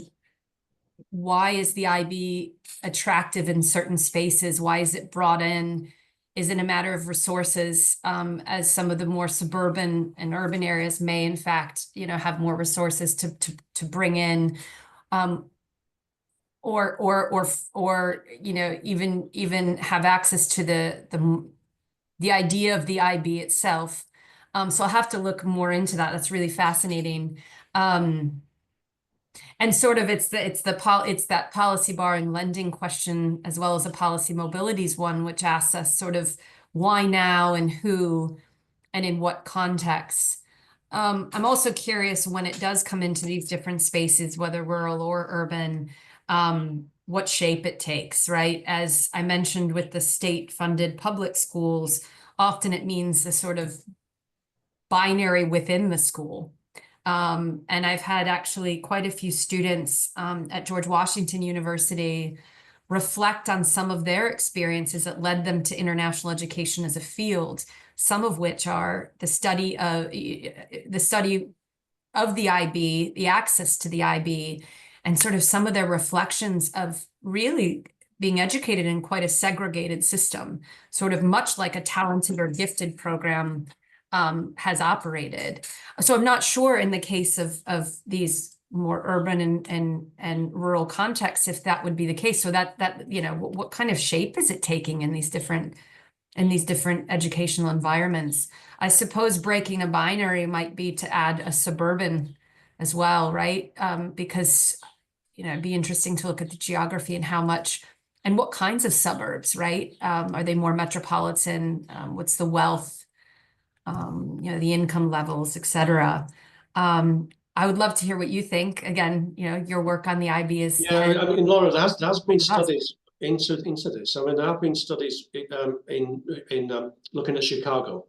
why is the IB attractive in certain spaces? Why is it brought in? Is it a matter of resources, as some of the more suburban and urban areas may, in fact, you know, have more resources to bring in, or you know, even have access to the idea of the IB itself. So I'll have to look more into that. That's really fascinating. And sort of it's that policy bar and lending question, as well as a policy mobilities one, which asks us sort of why now and who and in what context. I'm also curious when it does come into these different spaces, whether rural or urban, what shape it takes, right? As I mentioned with the state-funded public schools, often it means the sort of binary within the school. And I've had actually quite a few students at George Washington University reflect on some of their experiences that led them to international education as a field, some of which are the study of the IB, the access to the IB, and sort of some of their reflections of really being educated in quite a segregated system, sort of much like a talented or gifted program has operated. So I'm not sure in the case of these more urban and rural contexts if that would be the case. So that you know, what kind of shape is it taking in these different educational environments? I suppose breaking a binary might be to add a suburban as well, right? Because you know, it'd be interesting to look at the geography and how much and what kinds of suburbs, right? Are they more metropolitan? What's the wealth? You know, the income levels, et cetera. I would love to hear what you think. Again, you know, your work on the IB is.
Yeah, I mean, Laura, there has been studies into this. I mean, there have been studies in looking at Chicago.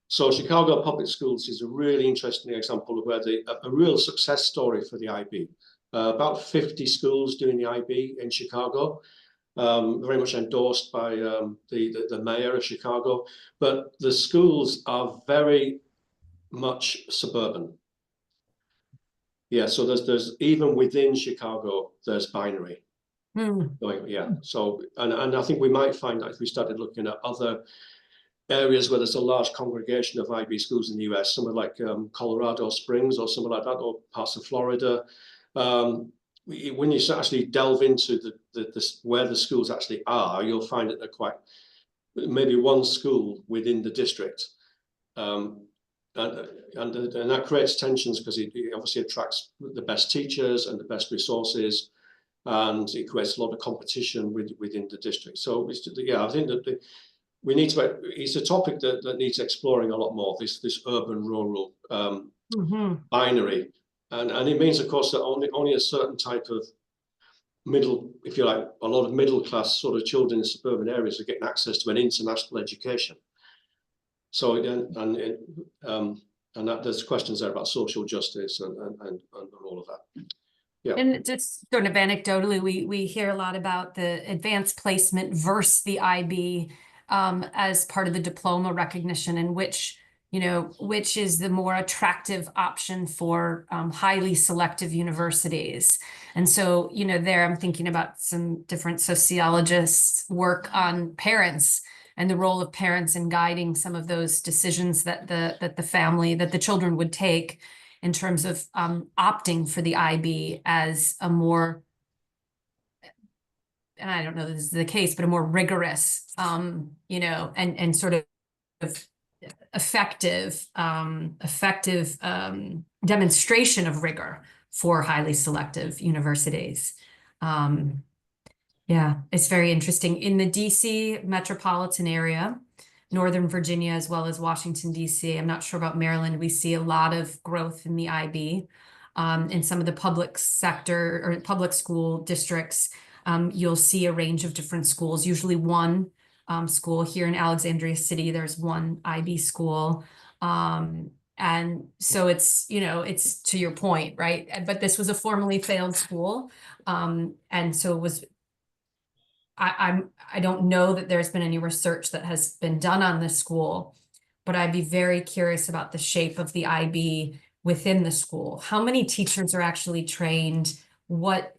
So Chicago Public Schools is a really interesting example of where a real success story for the IB. About 50 schools doing the IB in Chicago, very much endorsed by the mayor of Chicago. But the schools are very much suburban. Yeah, so there's even within Chicago, there's binary. Yeah, so and I think we might find that if we started looking at other areas where there's a large congregation of IB schools in the US, somewhere like Colorado Springs or somewhere like that, or parts of Florida, when you actually delve into where the schools actually are, you'll find that they're quite maybe one school within the district, and that creates tensions because it obviously attracts the best teachers and the best resources, and it creates a lot of competition within the district. So yeah, I think that we need to. It's a topic that needs exploring a lot more. This urban-rural binary, and it means, of course, that only a certain type of middle, if you like, a lot of middle-class sort of children in suburban areas are getting access to an international education. So and that there's questions there about social justice and all of that. Yeah.
And just sort of anecdotally, we hear a lot about the advanced placement versus the IB as part of the diploma recognition, and which is the more attractive option for highly selective universities. And so, there I'm thinking about some different sociologists' work on parents and the role of parents in guiding some of those decisions that the children would take in terms of opting for the IB as a more, and I don't know if this is the case, but a more rigorous, and sort of effective demonstration of rigor for highly selective universities. Yeah, it's very interesting. In the DC metropolitan area, Northern Virginia, as well as Washington, D.C. I'm not sure about Maryland. We see a lot of growth in the IB. In some of the public sector or public school districts, you'll see a range of different schools, usually one school. Here in Alexandria City, there's one IB school. And so it's, it's to your point, right? But this was a formerly failed school. And so it was, I don't know that there's been any research that has been done on this school, but I'd be very curious about the shape of the IB within the school. How many teachers are actually trained? What,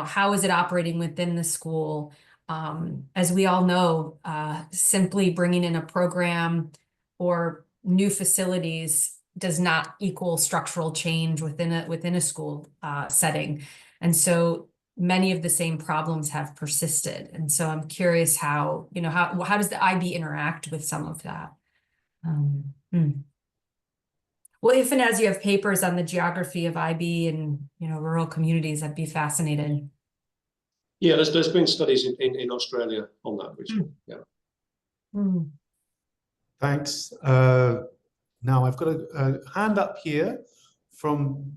how is it operating within the school? As we all know, simply bringing in a program or new facilities does not equal structural change within a school setting. And so many of the same problems have persisted. And so I'm curious how does the IB interact with some of that? Well, if and as you have papers on the geography of IB and, rural communities, I'd be fascinated.
Yeah, there's been studies in Australia on that, which, yeah.
Thanks. Now I've got a hand up here from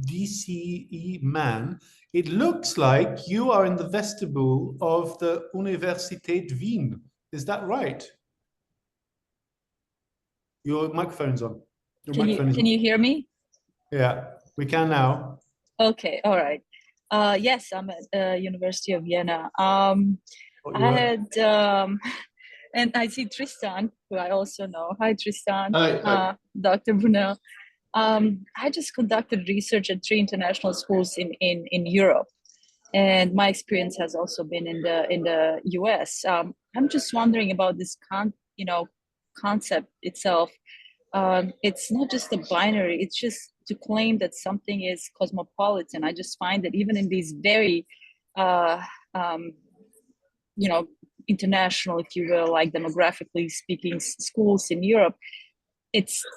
DCE Man. It looks like you are in the vestibule of the Universität Wien. Is that right? Your microphone's on.
Can you hear me?
Yeah, we can now.
Okay, all right. Yes, I'm at University of Vienna. I had, and I see Tristan, who I also know. Hi, Tristan.
Hi.
Dr. Brunel. I just conducted research at 3 international schools in Europe, and my experience has also been in the US. I'm just wondering about this concept itself. It's not just a binary, it's just to claim that something is cosmopolitan. I just find that even in these very international, if you will, like demographically speaking, schools in Europe,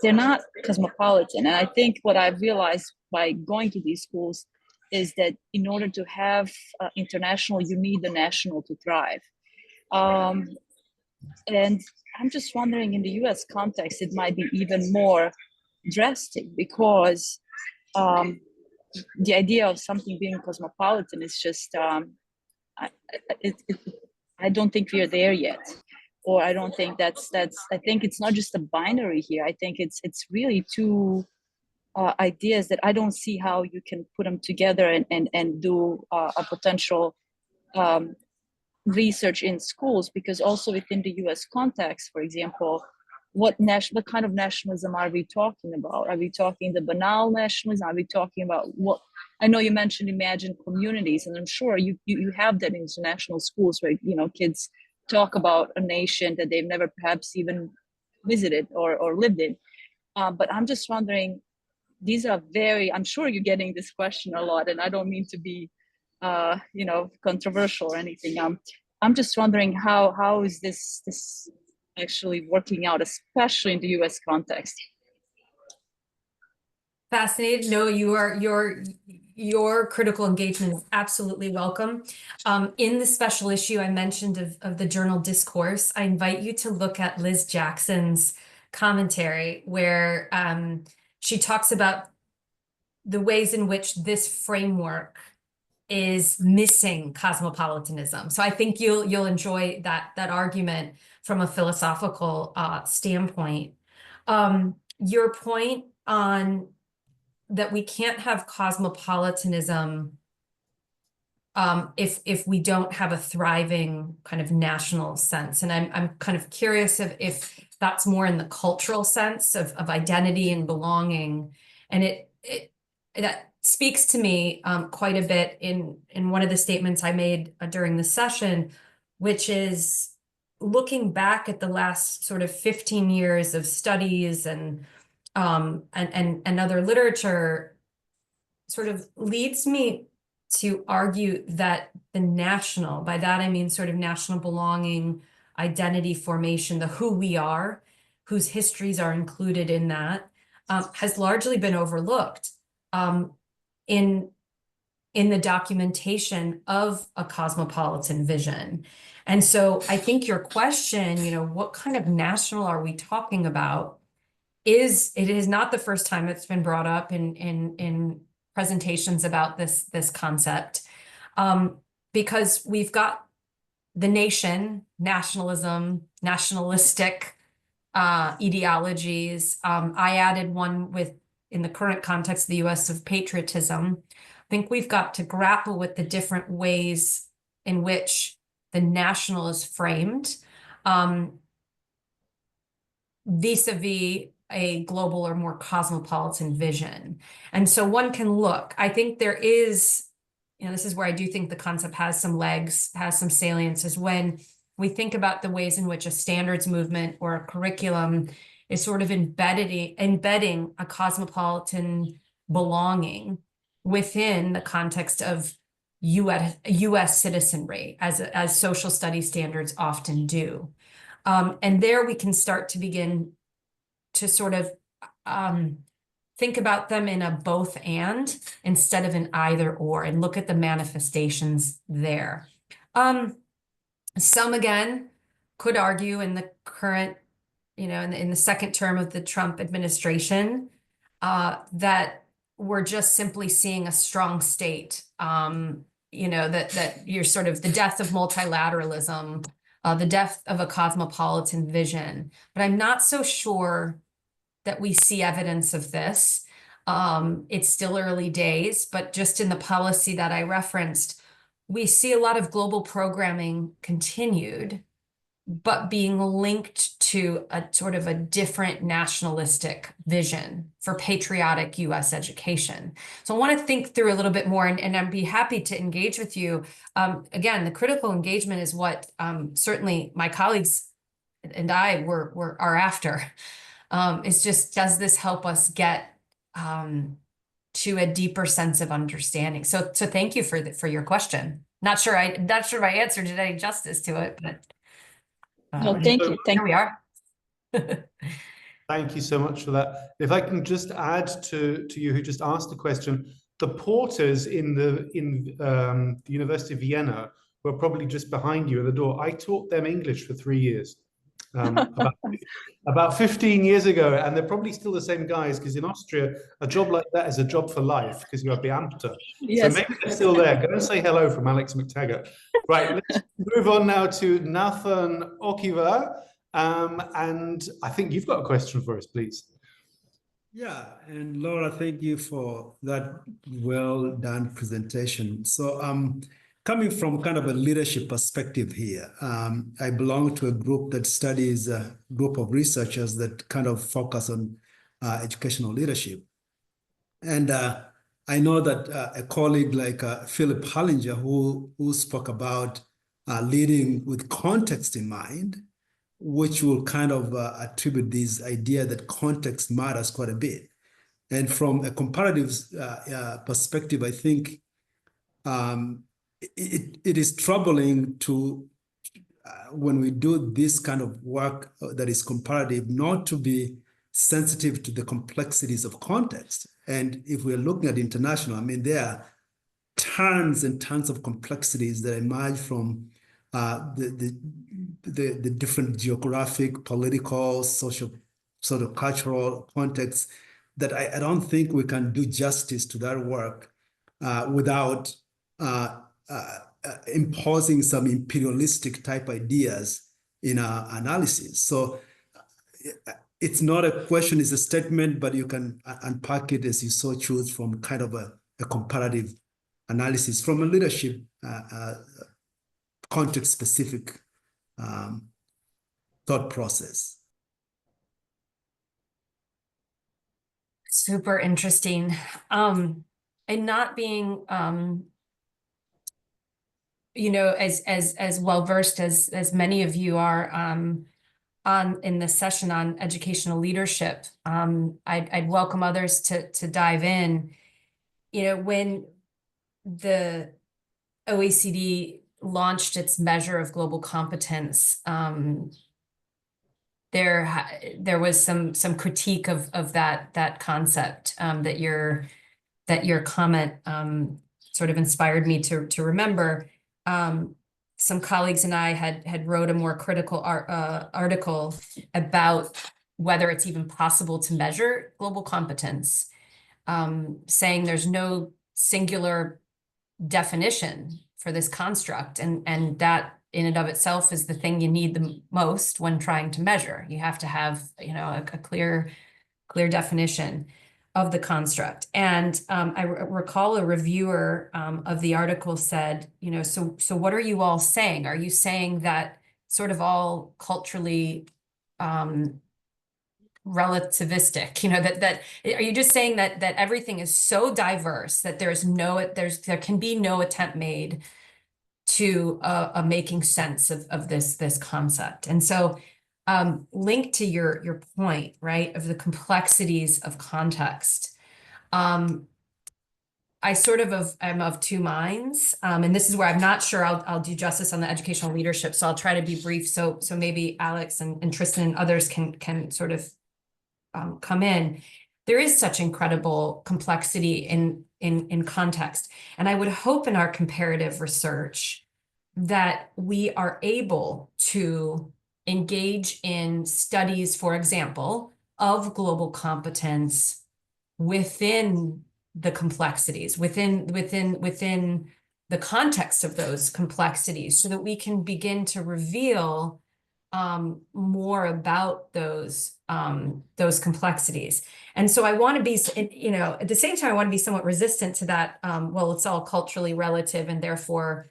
they're not cosmopolitan. And I think what I've realized by going to these schools is that in order to have international, you need the national to thrive. And I'm just wondering, in the US context, it might be even more drastic, because the idea of something being cosmopolitan is just, I don't think we are there yet. or I don't think that's I think it's not just a binary here. I think it's really two ideas that I don't see how you can put them together and do a potential research in schools, because also within the US context, for example, what kind of nationalism are we talking about? Are we talking the banal nationalism? Are we talking about what? I know you mentioned imagined communities, and I'm sure you have that in international schools where, you know, kids talk about a nation that they've never perhaps even visited or lived in. But I'm just wondering, these are I'm sure you're getting this question a lot, and I don't mean to be, you know, controversial or anything. I'm just wondering how is this actually working out, especially in the US context?
Fascinated. No, your critical engagement is absolutely welcome. In the special issue I mentioned of the journal Discourse, I invite you to look at Liz Jackson's commentary, where she talks about the ways in which this framework is missing cosmopolitanism. So I think you'll enjoy that argument from a philosophical standpoint. Your point on that we can't have cosmopolitanism if we don't have a thriving kind of national sense. And I'm kind of curious if that's more in the cultural sense of identity and belonging. And that speaks to me quite a bit in one of the statements I made during the session, which is looking back at the last sort of 15 years of studies and other literature, sort of leads me to argue that the national, by that I mean sort of national belonging, identity formation, the who we are, whose histories are included in that, has largely been overlooked in the documentation of a cosmopolitan vision. And so I think your question, you know, what kind of national are we talking about, it is not the first time it's been brought up in presentations about this concept, because we've got the nation, nationalism, nationalistic ideologies. I added one in the current context of the US, of patriotism. I think we've got to grapple with the different ways in which the national is framed vis-a-vis a global or more cosmopolitan vision. And so one can look, I think there is, you know, this is where I do think the concept has some legs, has some salience, is when we think about the ways in which a standards movement or a curriculum is sort of embedding a cosmopolitan belonging within the context of US citizenry, as social studies standards often do. And there we can start to begin to sort of think about them in a both and instead of an either or, and look at the manifestations there. Some again could argue in the current, you know, in the second term of the Trump administration, that we're just simply seeing a strong state, you know, that you're sort of the death of multilateralism, the death of a cosmopolitan vision. But I'm not so sure that we see evidence of this. It's still early days, but just in the policy that I referenced, we see a lot of global programming continued, but being linked to a sort of a different nationalistic vision for patriotic US education. So I want to think through a little bit more, and I'd be happy to engage with you. Again, the critical engagement is what certainly my colleagues and I are after. It's just, does this help us get to a deeper sense of understanding? So thank you for your question. Not sure my answer did any justice to it, but
no, thank you.
Here we are.
Thank you so much for that. If I can just add to you who just asked the question, the porters in the University of Vienna, who are probably just behind you at the door, I taught them English for 3 years. about 15 years ago, and they're probably still the same guys, because in Austria, a job like that is a job for life, because you have Beamter.
Yes.
So maybe they're still there. Go and say hello from Alex McTaggart. Right, let's move on now to Nathan Okiva. And I think you've got a question for us, please.
Yeah, and Laura, thank you for that well done presentation. So coming from kind of a leadership perspective here, I belong to a group that studies a group of researchers that kind of focus on educational leadership. And I know that a colleague like Philip Hallinger, who spoke about leading with context in mind, which will kind of attribute this idea that context matters quite a bit. And from a comparative perspective, I think it is troubling to, when we do this kind of work that is comparative, not to be sensitive to the complexities of context. And if we're looking at international, I mean, there are tons and tons of complexities that emerge from the different geographic, political, social, sort of cultural contexts that I don't think we can do justice to that work without imposing some imperialistic type ideas in our analysis. So it's not a question, it's a statement, but you can unpack it as you so choose from kind of a comparative analysis from a leadership context-specific thought process.
Super interesting. And not being, you know, as well-versed as many of you are in this session on educational leadership, I'd welcome others to dive in. You know, when the OECD launched its measure of global competence, there was some critique of that concept that your comment sort of inspired me to remember. Some colleagues and I had wrote a more critical article about whether it's even possible to measure global competence, saying there's no singular definition for this construct, and that in and of itself is the thing you need the most when trying to measure. You have to have, you know, a clear definition of the construct. And I recall a reviewer of the article said, you know, so what are you all saying? Are you saying that sort of all culturally relativistic, you know, that are you just saying that everything is so diverse that there can be no attempt made to making sense of this concept? And so linked to your point, right, of the complexities of context, I sort of am of two minds, and this is where I'm not sure I'll do justice on the educational leadership, so I'll try to be brief, so maybe Alex and Tristan and others can sort of come in. There is such incredible complexity in context, and I would hope in our comparative research that we are able to engage in studies, for example, of global competence within the complexities, within the context of those complexities, so that we can begin to reveal more about those complexities. And so I want to be, you know, at the same time, I want to be somewhat resistant to that. Well, it's all culturally relative, and therefore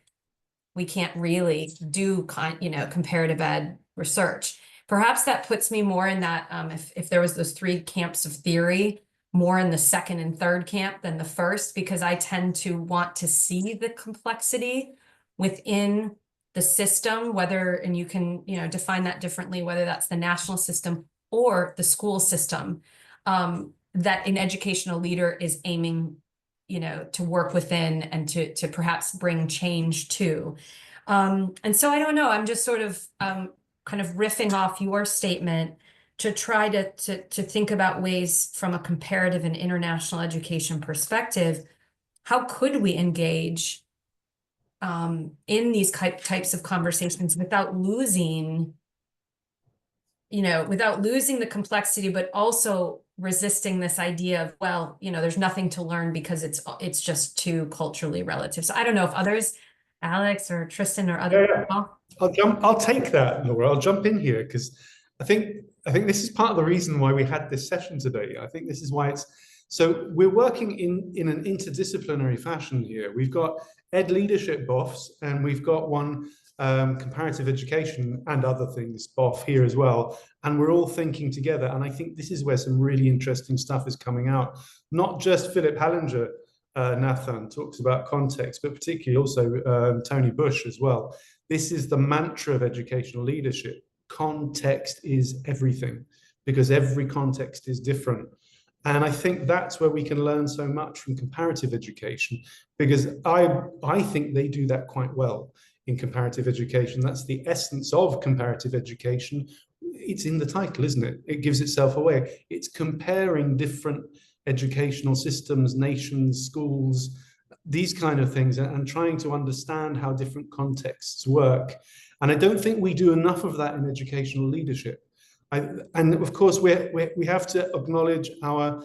we can't really do comparative ed research. Perhaps that puts me more in that, if there was those three camps of theory, more in the second and third camp than the first, because I tend to want to see the complexity within the system, whether, and you can, you know, define that differently, whether that's the national system or the school system, that an educational leader is aiming, you know, to work within and to perhaps bring change to. And so I don't know, I'm just sort of kind of riffing off your statement to try to think about ways from a comparative and international education perspective, how could we engage in these types of conversations without losing you know, without losing the complexity, but also resisting this idea of, well, you know, there's nothing to learn because it's just too culturally relative. So I don't know if others, Alex or Tristan or other people.
I'll take that, Laura. I'll jump in here because I think this is part of the reason why we had this session today. I think this is why so we're working in an interdisciplinary fashion here. We've got Ed Leadership BOFs, and we've got one comparative education and other things BOF here as well. And we're all thinking together. And I think this is where some really interesting stuff is coming out. Not just Philip Hallinger, Nathan talks about context, but particularly also Tony Bush as well. This is the mantra of educational leadership. Context is everything, because every context is different. And I think that's where we can learn so much from comparative education, because I think they do that quite well in comparative education. That's the essence of comparative education. It's in the title, isn't it? It gives itself away. It's comparing different educational systems, nations, schools, these kind of things, and trying to understand how different contexts work. And I don't think we do enough of that in educational leadership. And of course, we have to acknowledge our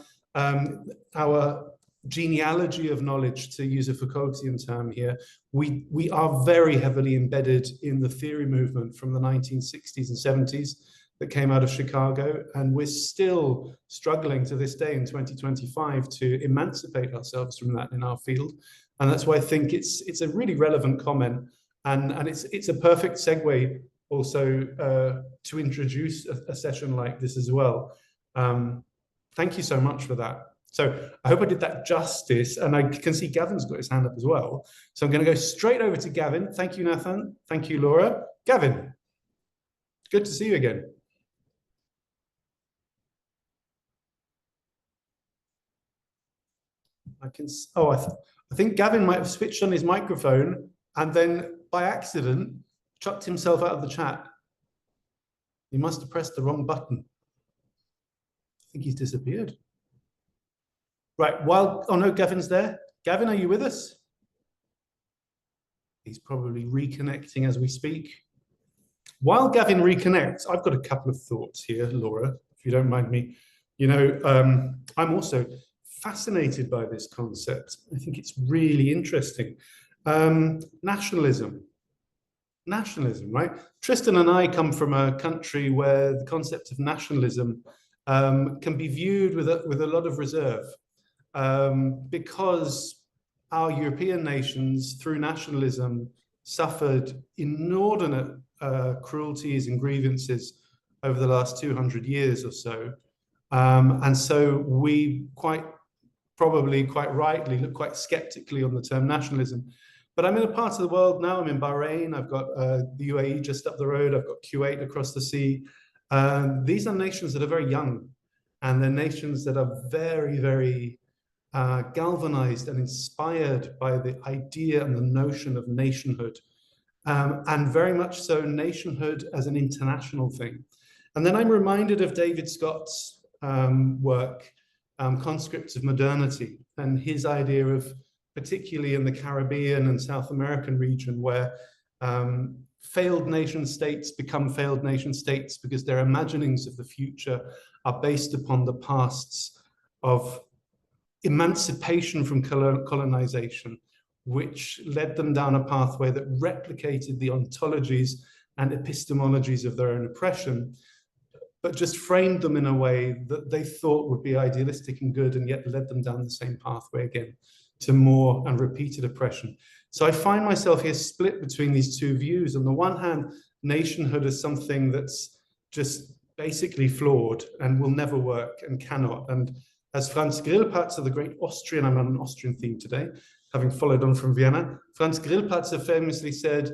genealogy of knowledge, to use a Foucaultian term here. We are very heavily embedded in the theory movement from the 1960s and 70s that came out of Chicago, and we're still struggling to this day in 2025 to emancipate ourselves from that in our field. And that's why I think it's a really relevant comment, and it's a perfect segue also to introduce a session like this as well. Thank you so much for that. So I hope I did that justice, and I can see Gavin's got his hand up as well. So I'm going to go straight over to Gavin. Thank you, Nathan. Thank you, Laura. Gavin, good to see you again. I think Gavin might have switched on his microphone and then by accident chucked himself out of the chat. He must have pressed the wrong button. I think he's disappeared. Right, oh no, Gavin's there. Gavin, are you with us? He's probably reconnecting as we speak. While Gavin reconnects, I've got a couple of thoughts here, Laura, if you don't mind me. You know, I'm also fascinated by this concept. I think it's really interesting. Nationalism, right? Tristan and I come from a country where the concept of nationalism can be viewed with a lot of reserve, because our European nations, through nationalism, suffered inordinate cruelties and grievances over the last 200 years or so. And so we probably quite rightly look quite skeptically on the term nationalism. But I'm in a part of the world now, I'm in Bahrain, I've got the UAE just up the road, I've got Kuwait across the sea. These are nations that are very young, and they're nations that are very, very galvanized and inspired by the idea and the notion of nationhood, and very much so nationhood as an international thing. And then I'm reminded of David Scott's work, Conscripts of Modernity, and his idea of, particularly in the Caribbean and South American region, where failed nation states become failed nation states because their imaginings of the future are based upon the pasts of emancipation from colonization, which led them down a pathway that replicated the ontologies and epistemologies of their own oppression, but just framed them in a way that they thought would be idealistic and good, and yet led them down the same pathway again to more and repeated oppression. So I find myself here split between these two views. On the one hand, nationhood is something that's just basically flawed and will never work and cannot. And as Franz Grillparzer, the great Austrian, I'm on an Austrian theme today, having followed on from Vienna, Franz Grillparzer famously said,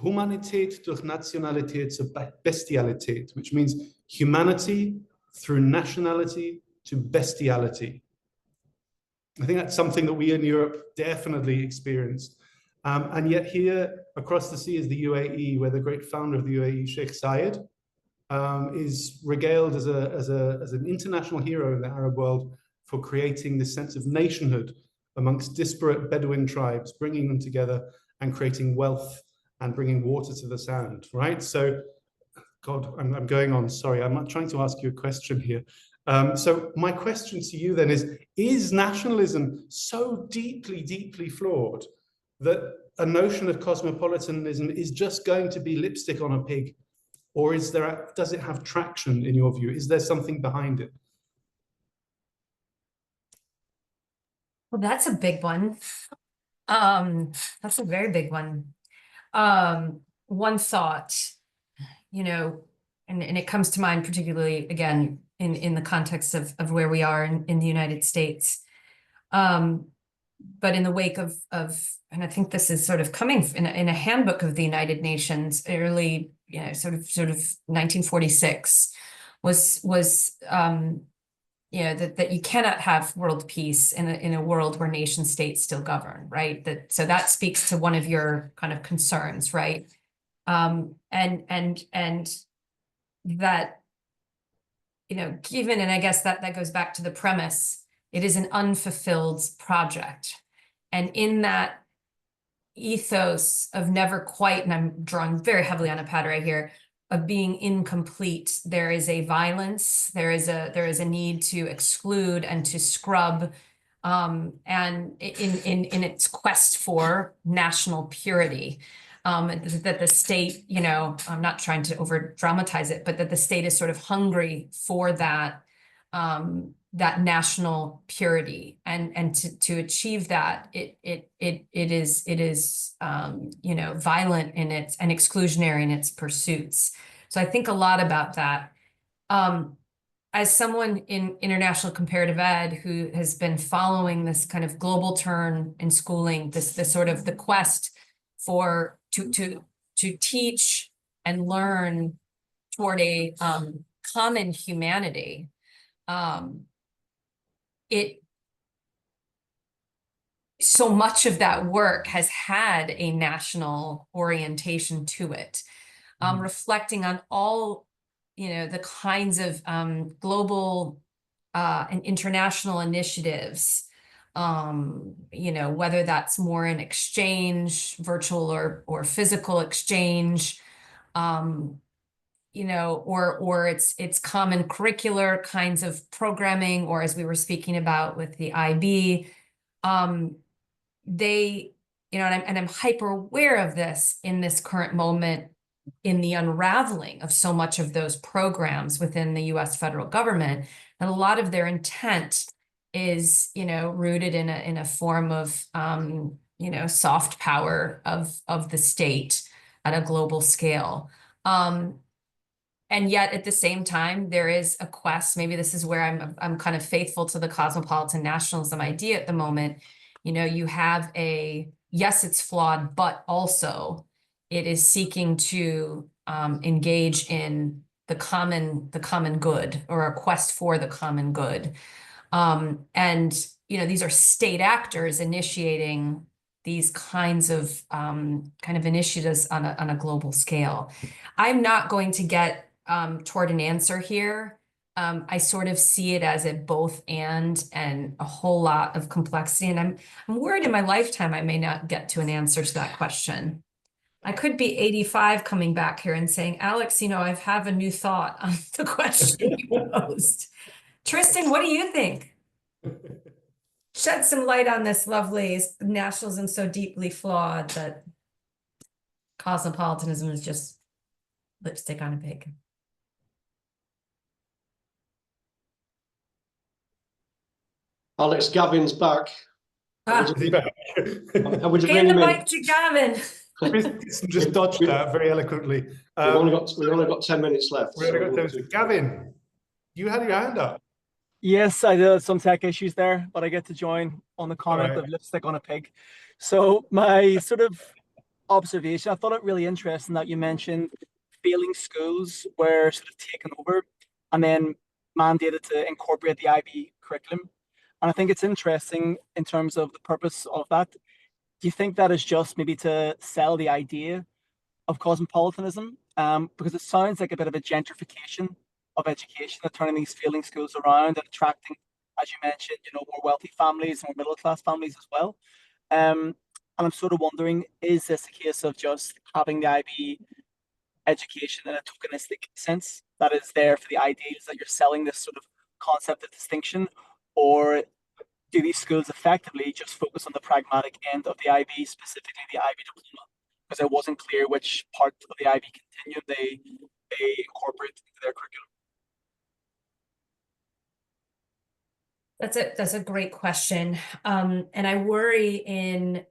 Humanität durch Nationalität zur Bestialität, which means humanity through nationality to bestiality. I think that's something that we in Europe definitely experienced. And yet here across the sea is the UAE, where the great founder of the UAE, Sheikh Zayed, is regaled as an international hero in the Arab world for creating this sense of nationhood amongst disparate Bedouin tribes, bringing them together and creating wealth and bringing water to the sand, right? So God, I'm going on. Sorry, I'm trying to ask you a question here. So my question to you then is nationalism so deeply, deeply flawed that a notion of cosmopolitanism is just going to be lipstick on a pig? Or does it have traction in your view? Is there something behind it?
Well, that's a big one. That's a very big one. One thought, you know, and it comes to mind particularly again in the context of where we are in the United States. But in the wake of, and I think this is sort of coming in a handbook of the United Nations, early, you know, sort of 1946, was you know, that you cannot have world peace in a world where nation states still govern, right? So that speaks to one of your kind of concerns, right? And that, you know, given, and I guess that goes back to the premise, it is an unfulfilled project. And in that ethos of never quite, and I'm drawing very heavily on a pad right here, of being incomplete, there is a violence, there is a need to exclude and to scrub, and in its quest for national purity. That the state, you know, I'm not trying to over dramatize it, but that the state is sort of hungry for that, that national purity, and to achieve that, it is you know, violent in its and exclusionary in its pursuits. So I think a lot about that. As someone in international comparative ed who has been following this kind of global turn in schooling, this sort of the quest for to teach and learn toward a common humanity, so much of that work has had a national orientation to it, reflecting on all, you know, the kinds of global and international initiatives, you know, whether that's more in exchange, virtual or physical exchange, you know, or it's common curricular kinds of programming, or as we were speaking about with the IB, they, you know, and I'm hyper aware of this in this current moment in the unraveling of so much of those programs within the US federal government. And a lot of their intent is, you know, rooted in a form of, you know, soft power of the state at a global scale. And yet at the same time, there is a quest, maybe this is where I'm kind of faithful to the cosmopolitan nationalism idea at the moment. You know, you have yes, it's flawed, but also it is seeking to engage in the common good, or a quest for the common good. And, you know, these are state actors initiating these kinds of kind of initiatives on a global scale. I'm not going to get toward an answer here. I sort of see it as a both and a whole lot of complexity. And I'm worried in my lifetime I may not get to an answer to that question. I could be 85 coming back here and saying, Alex, you know, I have a new thought on the question you posed. Tristan, what do you think? Shed some light on this lovely nationalism so deeply flawed that cosmopolitanism is just lipstick on a pig.
Alex, Gavin's back.
Hand
the
mic to Gavin.
Just dodged that very eloquently.
We've only got 10 minutes left.
Gavin, you had your hand up.
Yes, I did some tech issues there, but I get to join on the comment of lipstick on a pig. So my sort of observation, I thought it really interesting that you mentioned failing schools were sort of taken over and then mandated to incorporate the IB curriculum. And I think it's interesting in terms of the purpose of that. Do you think that is just maybe to sell the idea of cosmopolitanism? Because it sounds like a bit of a gentrification of education, of turning these failing schools around and attracting, as you mentioned, you know, more wealthy families, more middle-class families as well. And I'm sort of wondering, is this a case of just having the IB education in a tokenistic sense that is there for the ideals that you're selling, this sort of concept of distinction? Or do these schools effectively just focus on the pragmatic end of the IB, specifically the IB diploma? Because it wasn't clear which part of the IB continuum they incorporate into their curriculum.
That's a great question. And I worry in,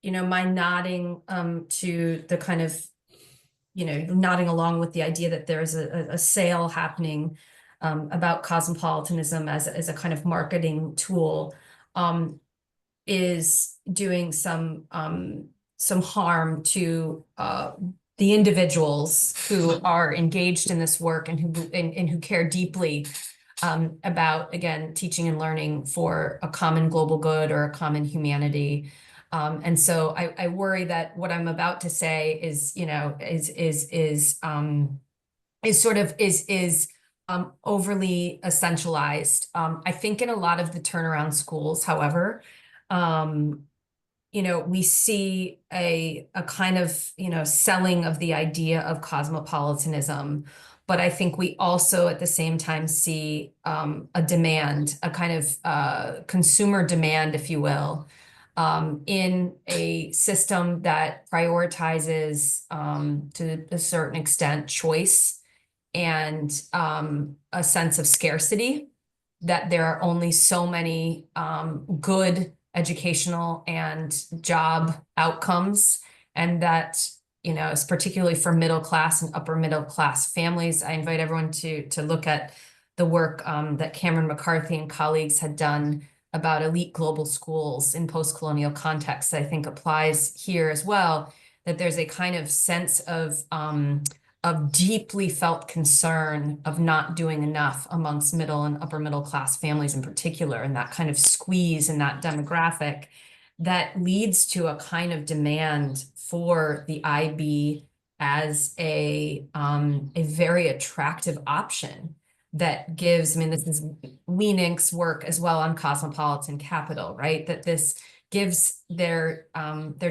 my nodding to the kind of, nodding along with the idea that there's a sale happening about cosmopolitanism as a kind of marketing tool, is doing some harm to the individuals who are engaged in this work and who care deeply about, again, teaching and learning for a common global good or a common humanity. And so I worry that what I'm about to say is overly essentialized. I think in a lot of the turnaround schools, however, we see a kind of, selling of the idea of cosmopolitanism. But I think we also at the same time see a demand, a kind of consumer demand, if you will, in a system that prioritizes to a certain extent choice and a sense of scarcity, that there are only so many good educational and job outcomes, and that, it's particularly for middle class and upper middle class families. I invite everyone to look at the work that Cameron McCarthy and colleagues had done about elite global schools in post-colonial contexts. I think applies here as well, that there's a kind of sense of deeply felt concern of not doing enough amongst middle and upper middle class families in particular, and that kind of squeeze in that demographic that leads to a kind of demand for the IB as a very attractive option that gives, this is Wieninck's work as well on cosmopolitan capital, right? That this gives their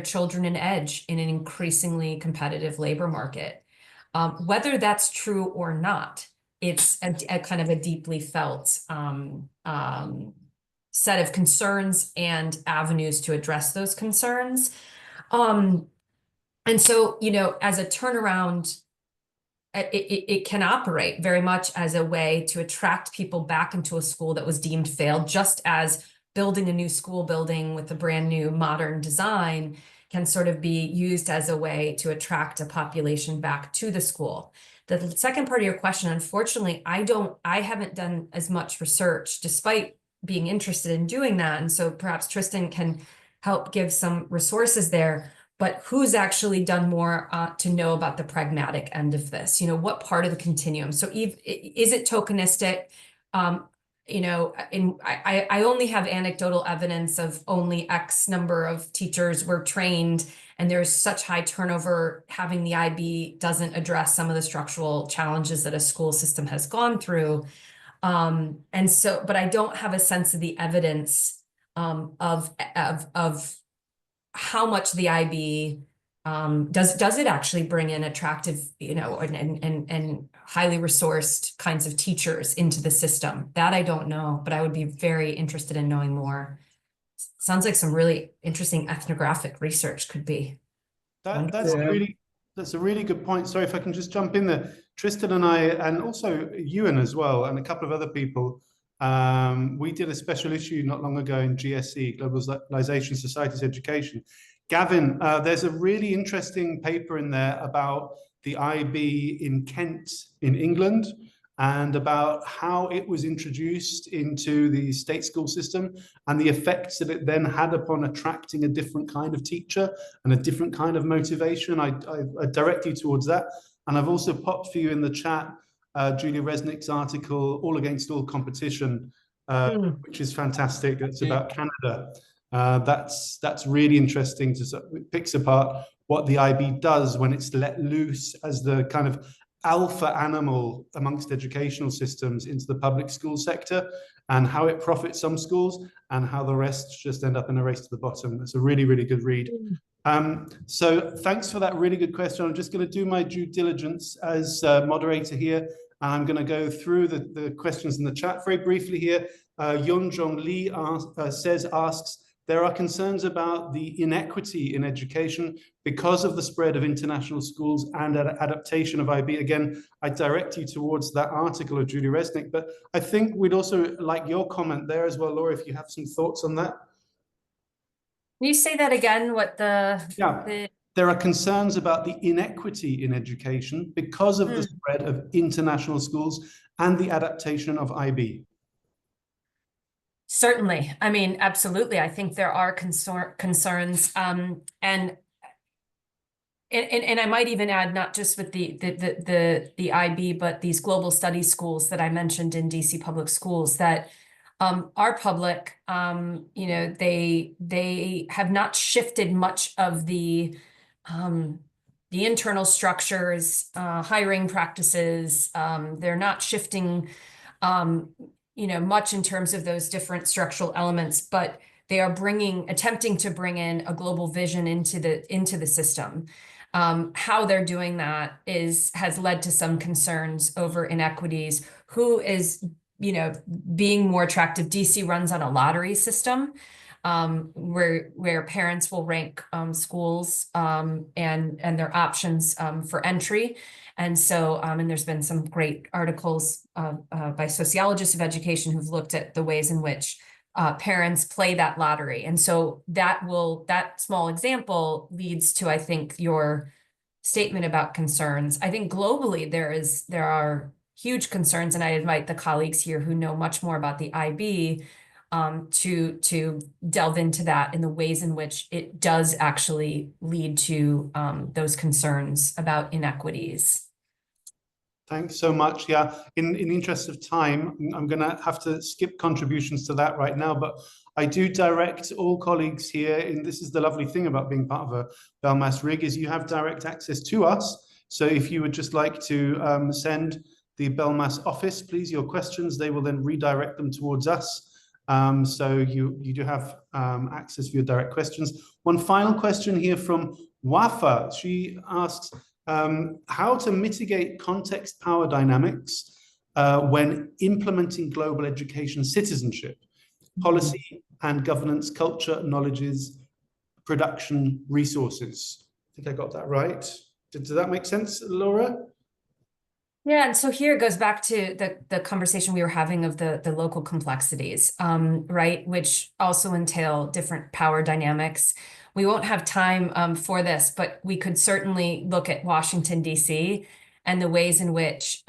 children an edge in an increasingly competitive labor market. Whether that's true or not, it's a kind of a deeply felt set of concerns and avenues to address those concerns. And so, as a turnaround, it can operate very much as a way to attract people back into a school that was deemed failed, just as building a new school building with a brand new modern design can sort of be used as a way to attract a population back to the school. The second part of your question, unfortunately, I haven't done as much research despite being interested in doing that. And so perhaps Tristan can help give some resources there, but who's actually done more to know about the pragmatic end of this? What part of the continuum? So is it tokenistic? I only have anecdotal evidence of only X number of teachers were trained, and there's such high turnover. Having the IB doesn't address some of the structural challenges that a school system has gone through. And so, but I don't have a sense of the evidence of how much the IB does it actually bring in attractive, and highly resourced kinds of teachers into the system. That I don't know, but I would be very interested in knowing more. Sounds like some really interesting ethnographic research could be.
That's a really good point. Sorry if I can just jump in there. Tristan and I, and also Ewan as well, and a couple of other people, we did a special issue not long ago in GSE, Globalization Society's Education. Gavin, there's a really interesting paper in there about the IB in Kent in England, and about how it was introduced into the state school system and the effects that it then had upon attracting a different kind of teacher and a different kind of motivation. I direct you towards that. And I've also popped for you in the chat Julia Resnick's article, All Against All Competition, which is fantastic. It's about Canada. That's really interesting. It picks apart what the IB does when it's let loose as the kind of alpha animal amongst educational systems into the public school sector, and how it profits some schools and how the rest just end up in a race to the bottom. It's a really, really good read. So thanks for that really good question. I'm just going to do my due diligence as moderator here. I'm going to go through the questions in the chat very briefly here. Yunjong Lee asks, there are concerns about the inequity in education because of the spread of international schools and adaptation of IB. Again, I direct you towards that article of Julie Resnick, but I think we'd also like your comment there as well, Laura, if you have some thoughts on that.
Can you say that again? What
There are concerns about the inequity in education because of the spread of international schools and the adaptation of IB.
Certainly. I mean, absolutely. I think there are concerns, and I might even add not just with the IB, but these global studies schools that I mentioned in DC public schools that our public, you know, they have not shifted much of the internal structures, hiring practices. They're not shifting, you know, much in terms of those different structural elements, but they are attempting to bring in a global vision into the system. How they're doing that has led to some concerns over inequities. Who is, you know, being more attractive? DC runs on a lottery system, where parents will rank schools and their options for entry. And so, and there's been some great articles by sociologists of education who've looked at the ways in which parents play that lottery. And so that small example leads to, I think, your statement about concerns. I think globally there are huge concerns, and I invite the colleagues here who know much more about the IB to delve into that in the ways in which it does actually lead to those concerns about inequities.
Thanks so much. Yeah, in the interest of time, I'm going to have to skip contributions to that right now, but I do direct all colleagues here, and this is the lovely thing about being part of a BELMAS rig, is you have direct access to us. So if you would just like to send the BELMAS office, please, your questions, they will then redirect them towards us. So you do have access for your direct questions. One final question here from Wafa. She asks, how to mitigate context power dynamics when implementing global education citizenship, policy and governance, culture, knowledges, production, resources. I think I got that right. Did that make sense, Laura?
Yeah, and so here it goes back to the conversation we were having of the local complexities, right, which also entail different power dynamics. We won't have time for this, but we could certainly look at Washington, D.C. and the ways in which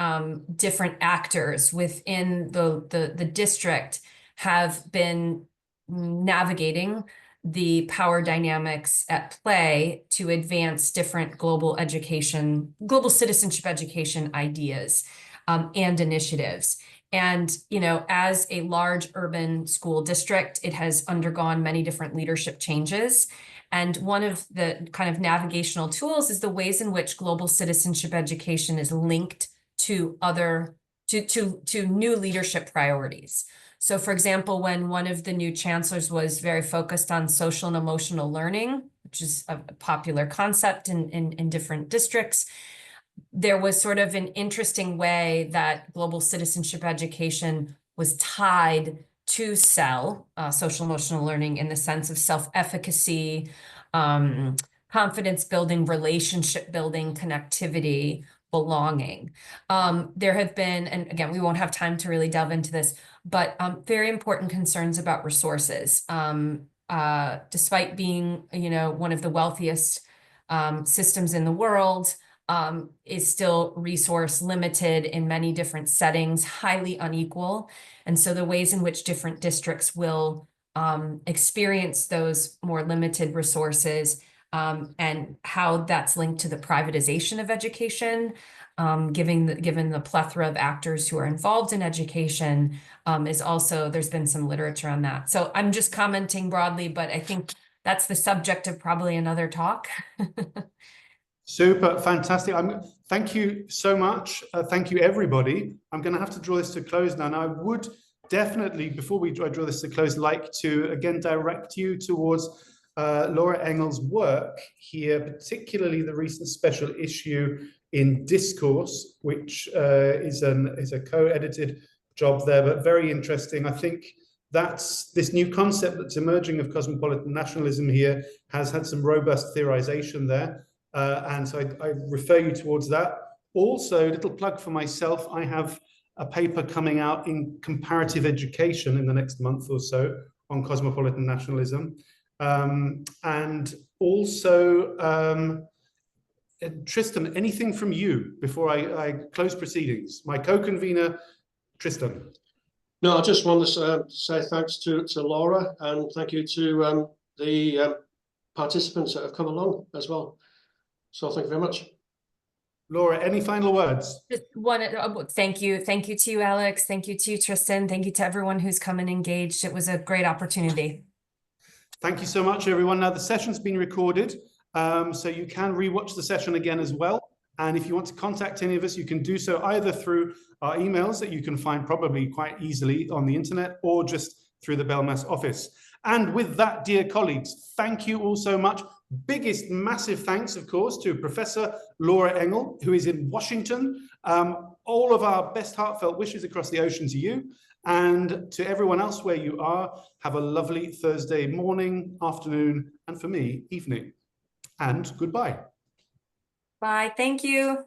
different actors within the district have been navigating the power dynamics at play to advance different global citizenship education ideas and initiatives. And, you know, as a large urban school district, it has undergone many different leadership changes. And one of the kind of navigational tools is the ways in which global citizenship education is linked to new leadership priorities. So, for example, when one of the new chancellors was very focused on social and emotional learning, which is a popular concept in different districts, there was sort of an interesting way that global citizenship education was tied to social emotional learning in the sense of self-efficacy, confidence building, relationship building, connectivity, belonging. There have been, and again, we won't have time to really delve into this, but very important concerns about resources. Despite being, you know, one of the wealthiest systems in the world, is still resource limited in many different settings, highly unequal. And so the ways in which different districts will experience those more limited resources and how that's linked to the privatization of education, given the plethora of actors who are involved in education, is also, there's been some literature on that. So I'm just commenting broadly, but I think that's the subject of probably another talk.
Super, fantastic. Thank you so much. Thank you, everybody. I'm going to have to draw this to close now. Now, I would definitely, before I draw this to close, like to again direct you towards Laura Engel's work here, particularly the recent special issue in Discourse, which is a co-edited job there, but very interesting. I think that's this new concept that's emerging of cosmopolitan nationalism here has had some robust theorization there. And so I refer you towards that. Also, a little plug for myself, I have a paper coming out in comparative education in the next month or so on cosmopolitan nationalism. And also, Tristan, anything from you before I close proceedings? My co-convener, Tristan.
No, I just want to say thanks to Laura, and thank you to the participants that have come along as well. So thank you very much.
Laura, any final words?
Just one, thank you. Thank you to you, Alex. Thank you to you, Tristan. Thank you to everyone who's come and engaged. It was a great opportunity.
Thank you so much, everyone. Now, the session's been recorded, so you can rewatch the session again as well. And if you want to contact any of us, you can do so either through our emails that you can find probably quite easily on the internet, or just through the Belmas office. And with that, dear colleagues, thank you all so much. Biggest massive thanks, of course, to Professor Laura Engel, who is in Washington. All of our best heartfelt wishes across the ocean to you, and to everyone else where you are. Have a lovely Thursday morning, afternoon, and for me, evening. And goodbye.
Bye. Thank you.